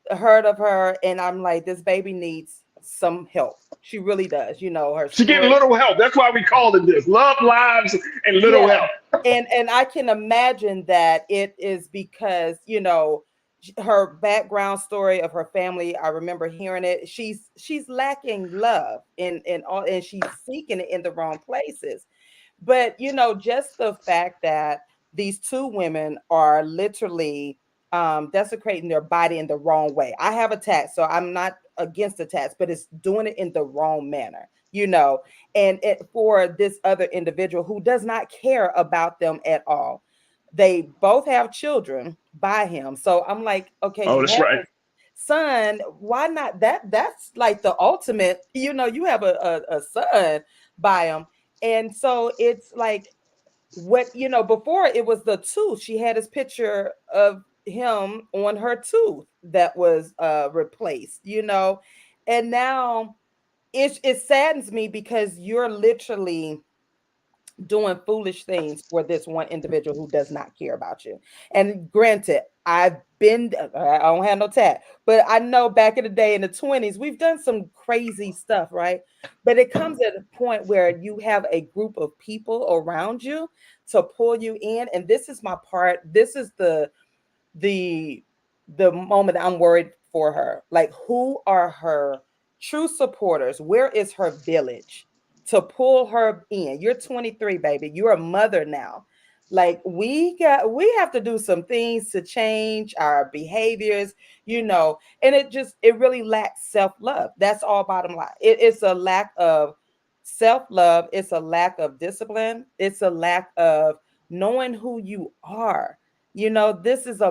heard of her, and I'm like, this baby needs some help. She really does. You know, her She getting story. little help. That's why we called it this. Love lives and little help. And I can imagine that it is because, you know, her background story of her family. I remember hearing it. She's lacking love and all, and she's seeking it in the wrong places. But you know, just the fact that these two women are literally desecrating their body in the wrong way. I have a tat, so I'm not against the tats, but it's doing it in the wrong manner, you know, and for this other individual who does not care about them at all. They both have children by him. So I'm like, okay, Oh, you that's have right. a son. Why not? That's like the ultimate, you know, you have a son by him. And so it's like, what, you know, before it was the tooth. She had his picture of him on her tooth that was replaced, you know, and now it saddens me because you're literally doing foolish things for this one individual who does not care about you. And granted, I don't have no tat, but I know back in the day in the 20s, we've done some crazy stuff, right? But it comes at a point where you have a group of people around you to pull you in. And this is my part. This is the moment I'm worried for her. Like, who are her true supporters? Where is her village to pull her in? You're 23, baby. You're a mother now. Like, we have to do some things to change our behaviors, you know, and it really lacks self-love. That's all bottom line. It's a lack of self-love. It's a lack of discipline. It's a lack of knowing who you are. You know, this is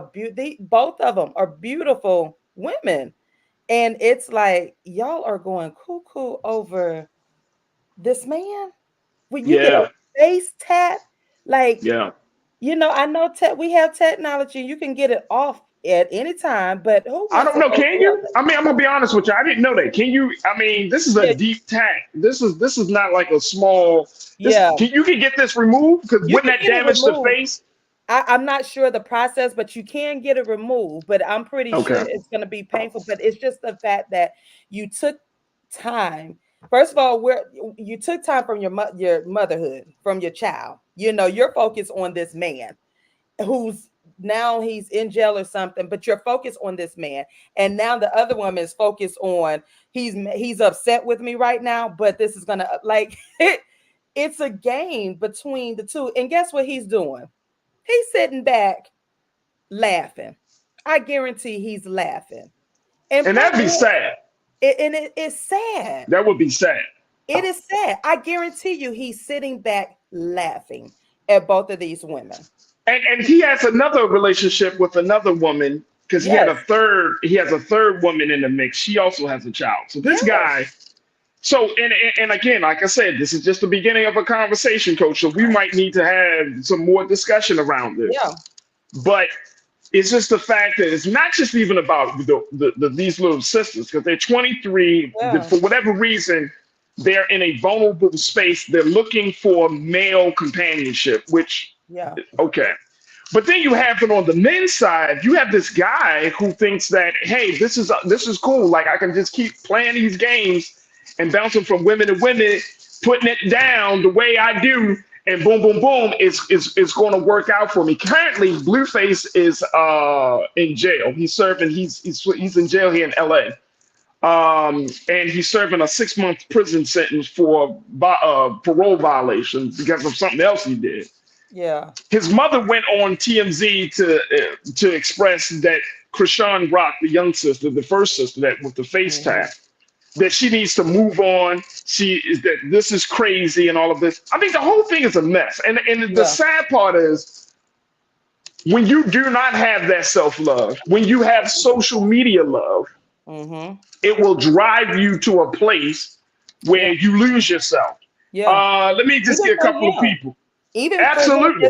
both of them are beautiful women. And it's like, y'all are going cuckoo over this man. When you get a face tat, like, you know, I know we have technology, you can get it off at any time, but I don't know. Can you? I mean, I'm gonna be honest with you. I didn't know that. Can you? I mean, this is a deep tat. This is not like a small. You can get this removed because wouldn't that damage the face? I'm not sure the process, but you can get it removed. But I'm pretty sure it's going to be painful. But it's just the fact that you took time. First of all, you took time from your motherhood, from your child. You know, you're focused on this man who's now he's in jail or something, but you're focused on this man. And now the other woman is focused on he's upset with me right now, but this is going to like it's a game between the two. And guess what he's doing? He's sitting back laughing. I guarantee he's laughing. And that'd be sad. It's sad. That would be sad. It is sad. I guarantee you he's sitting back laughing at both of these women. And he has another relationship with another woman because he has a third woman in the mix. She also has a child. So this guy. So, and again, like I said, this is just the beginning of a conversation, Coach. So we might need to have some more discussion around this. Yeah. But it's just the fact that it's not just even about these little sisters, because they're 23. For whatever reason, they're in a vulnerable space. They're looking for male companionship, which, okay. But then you have it on the men's side. You have this guy who thinks that, hey, this is cool. Like, I can just keep playing these games and bouncing from women to women, putting it down the way I do, and boom, boom, boom, it's going to work out for me. Currently, Blueface is in jail. He's in jail here in LA. And he's serving a 6-month prison sentence for parole violation because of something else he did. Yeah. His mother went on TMZ to express that Chrisean Rock, the young sister, the first sister that with the face tag, that she needs to move on. That this is crazy and all of this. I think the whole thing is a mess. And the sad part is when you do not have that self-love, when you have social media love, it will drive you to a place where you lose yourself. Let me just get a couple of people. Even absolutely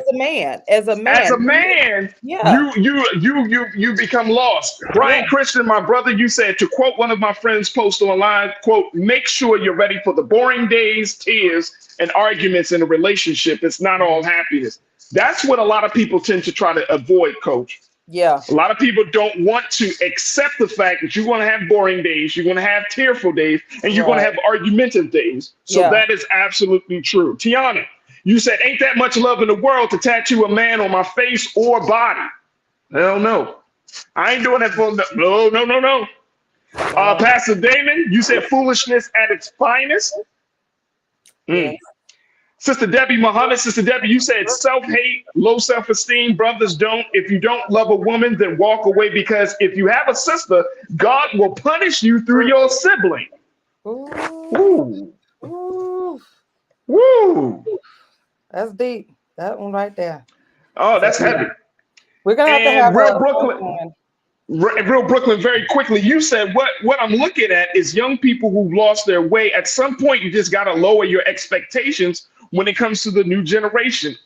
as a man, you become lost. Brian Christian, my brother, you said, to quote one of my friends' post online, quote, make sure you're ready for the boring days, tears, and arguments in a relationship. It's not all happiness. That's what a lot of people tend to try to avoid, Coach. Yeah. A lot of people don't want to accept the fact that you're going to have boring days, you're going to have tearful days, and you're going to have argumentative days. So that is absolutely true. Tiana, you said, ain't that much love in the world to tattoo a man on my face or body? Hell no. I ain't doing that for no. Pastor Damon, you said foolishness at its finest. Yes. Sister Debbie Muhammad, Sister Debbie, you said self-hate, low self-esteem. Brothers don't. If you don't love a woman, then walk away, because if you have a sister, God will punish you through your sibling. Ooh. Ooh. Woo. That's deep. That one right there. Oh, that's heavy. We're gonna have to have Real Brooklyn, very quickly. You said what I'm looking at is young people who've lost their way. At some point, you just got to lower your expectations when it comes to the new generation.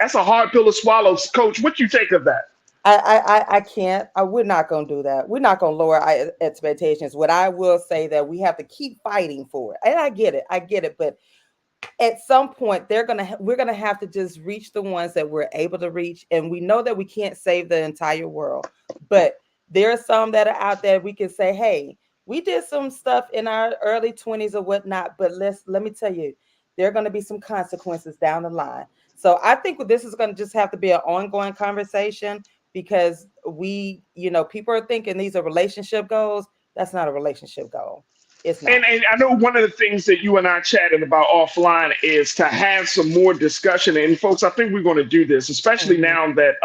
That's a hard pill to swallow. Coach, what you take of that? I can't. We're not going to do that. We're not going to lower our expectations. What I will say that we have to keep fighting for it. And I get it. But at some point, we're gonna have to just reach the ones that we're able to reach. And we know that we can't save the entire world, but there are some that are out there. We can say, hey, we did some stuff in our early 20s or whatnot, but let me tell you, there are going to be some consequences down the line. So I think this is going to just have to be an ongoing conversation, because people are thinking these are relationship goals. That's not a relationship goal. It's not. And I know one of the things that you and I chatted about offline is to have some more discussion. And folks, I think we're going to do this, especially now that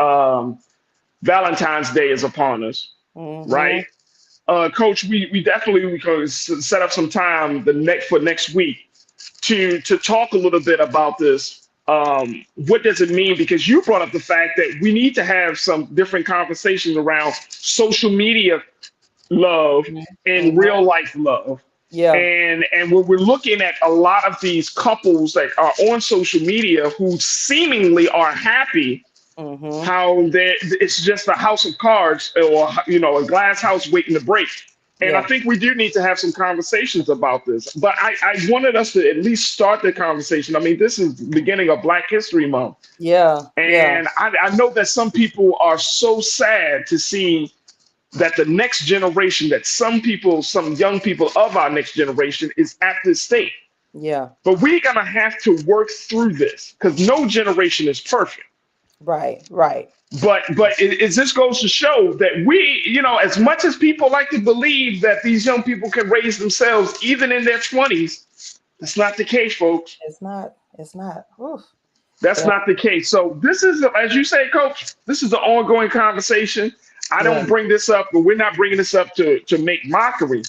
Valentine's Day is upon us, right? Coach, we definitely can set up some time for next week to talk a little bit about this. What does it mean? Because you brought up the fact that we need to have some different conversations around social media love and real life love. Yeah. And when we're looking at a lot of these couples that are on social media who seemingly are happy, how it's just a house of cards, or a glass house waiting to break. And I think we do need to have some conversations about this. But I wanted us to at least start the conversation. I mean, this is the beginning of Black History Month. Yeah. And I know that some people are so sad to see that the next generation, that some young people of our next generation is at this state. Yeah. But we're going to have to work through this, because no generation is perfect. Right. But this goes to show that we, as much as people like to believe that these young people can raise themselves even in their 20s, that's not the case, folks. It's not. Oof. That's not the case. So this is, as you say, Coach, this is an ongoing conversation. I don't bring this up, but we're not bringing this up to make mockery,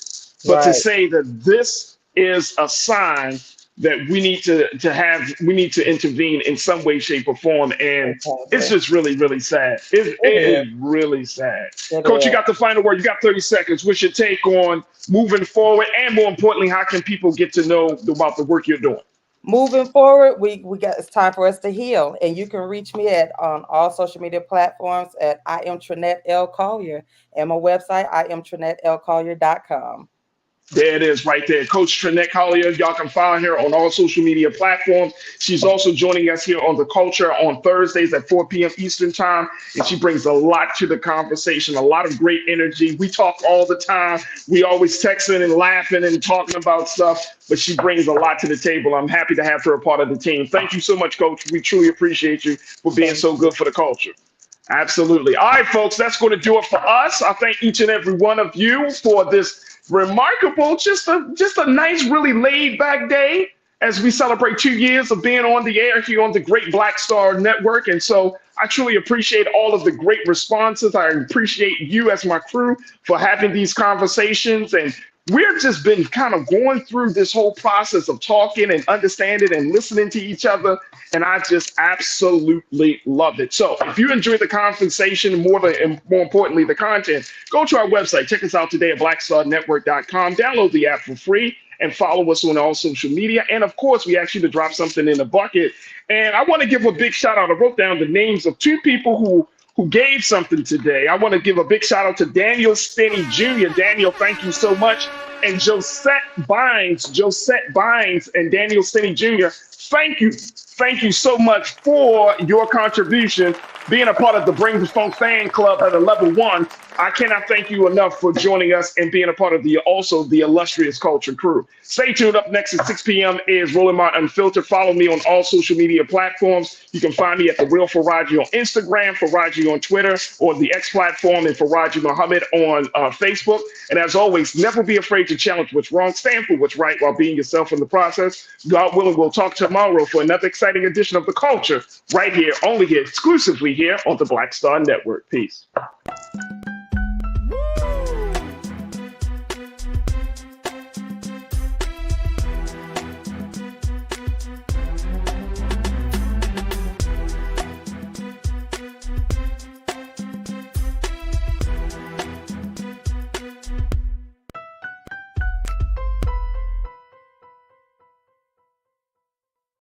but to say that this is a sign that we need to intervene in some way, shape, or form. And it's just really, really sad. It is really sad. Coach, you got the final word. You got 30 seconds. What's your take on moving forward? And more importantly, how can people get to know about the work you're doing? Moving forward, it's time for us to heal. And you can reach me on all social media platforms at I am Trinette L. Collier, and my website, IamTrinetteLCollier.com. There it is right there. Coach Trinette Collier. Y'all can find her on all social media platforms. She's also joining us here on The Culture on Thursdays at 4 p.m. Eastern time. And she brings a lot to the conversation, a lot of great energy. We talk all the time. We always texting and laughing and talking about stuff, but she brings a lot to the table. I'm happy to have her a part of the team. Thank you so much, Coach. We truly appreciate you for being so good for the culture. Absolutely. All right, folks, that's going to do it for us. I thank each and every one of you for this remarkable, just a nice, really laid back day as we celebrate 2 years of being on the air here on the Great Black Star Network. And so I truly appreciate all of the great responses. I appreciate you as my crew for having these conversations. And we've just been kind of going through this whole process of talking and understanding and listening to each other. And I just absolutely love it. So if you enjoy the conversation, more importantly, the content, go to our website. Check us out today at blackstarnetwork.com. Download the app for free and follow us on all social media. And of course, we ask you to drop something in the bucket. And I want to give a big shout out. I wrote down the names of two people who gave something today. I want to give a big shout out to Daniel Stinney Jr. Daniel, thank you so much. And Josette Bynes and Daniel Stinney Jr., thank you so much for your contribution being a part of the Bring the Funk fan club at a level 1. I cannot thank you enough for joining us and being a part of the illustrious culture crew. Stay tuned. Up next at 6 p.m. is Rolling My Unfiltered. Follow me on all social media platforms. You can find me at The Real Faraji on Instagram, Faraji on Twitter, or the X platform, and Faraji Muhammad on Facebook. And as always, never be afraid to challenge what's wrong. Stand for what's right while being yourself in the process. God willing, we'll talk tomorrow for another exciting edition of The Culture right here, only here, exclusively here on the Black Star Network. Peace.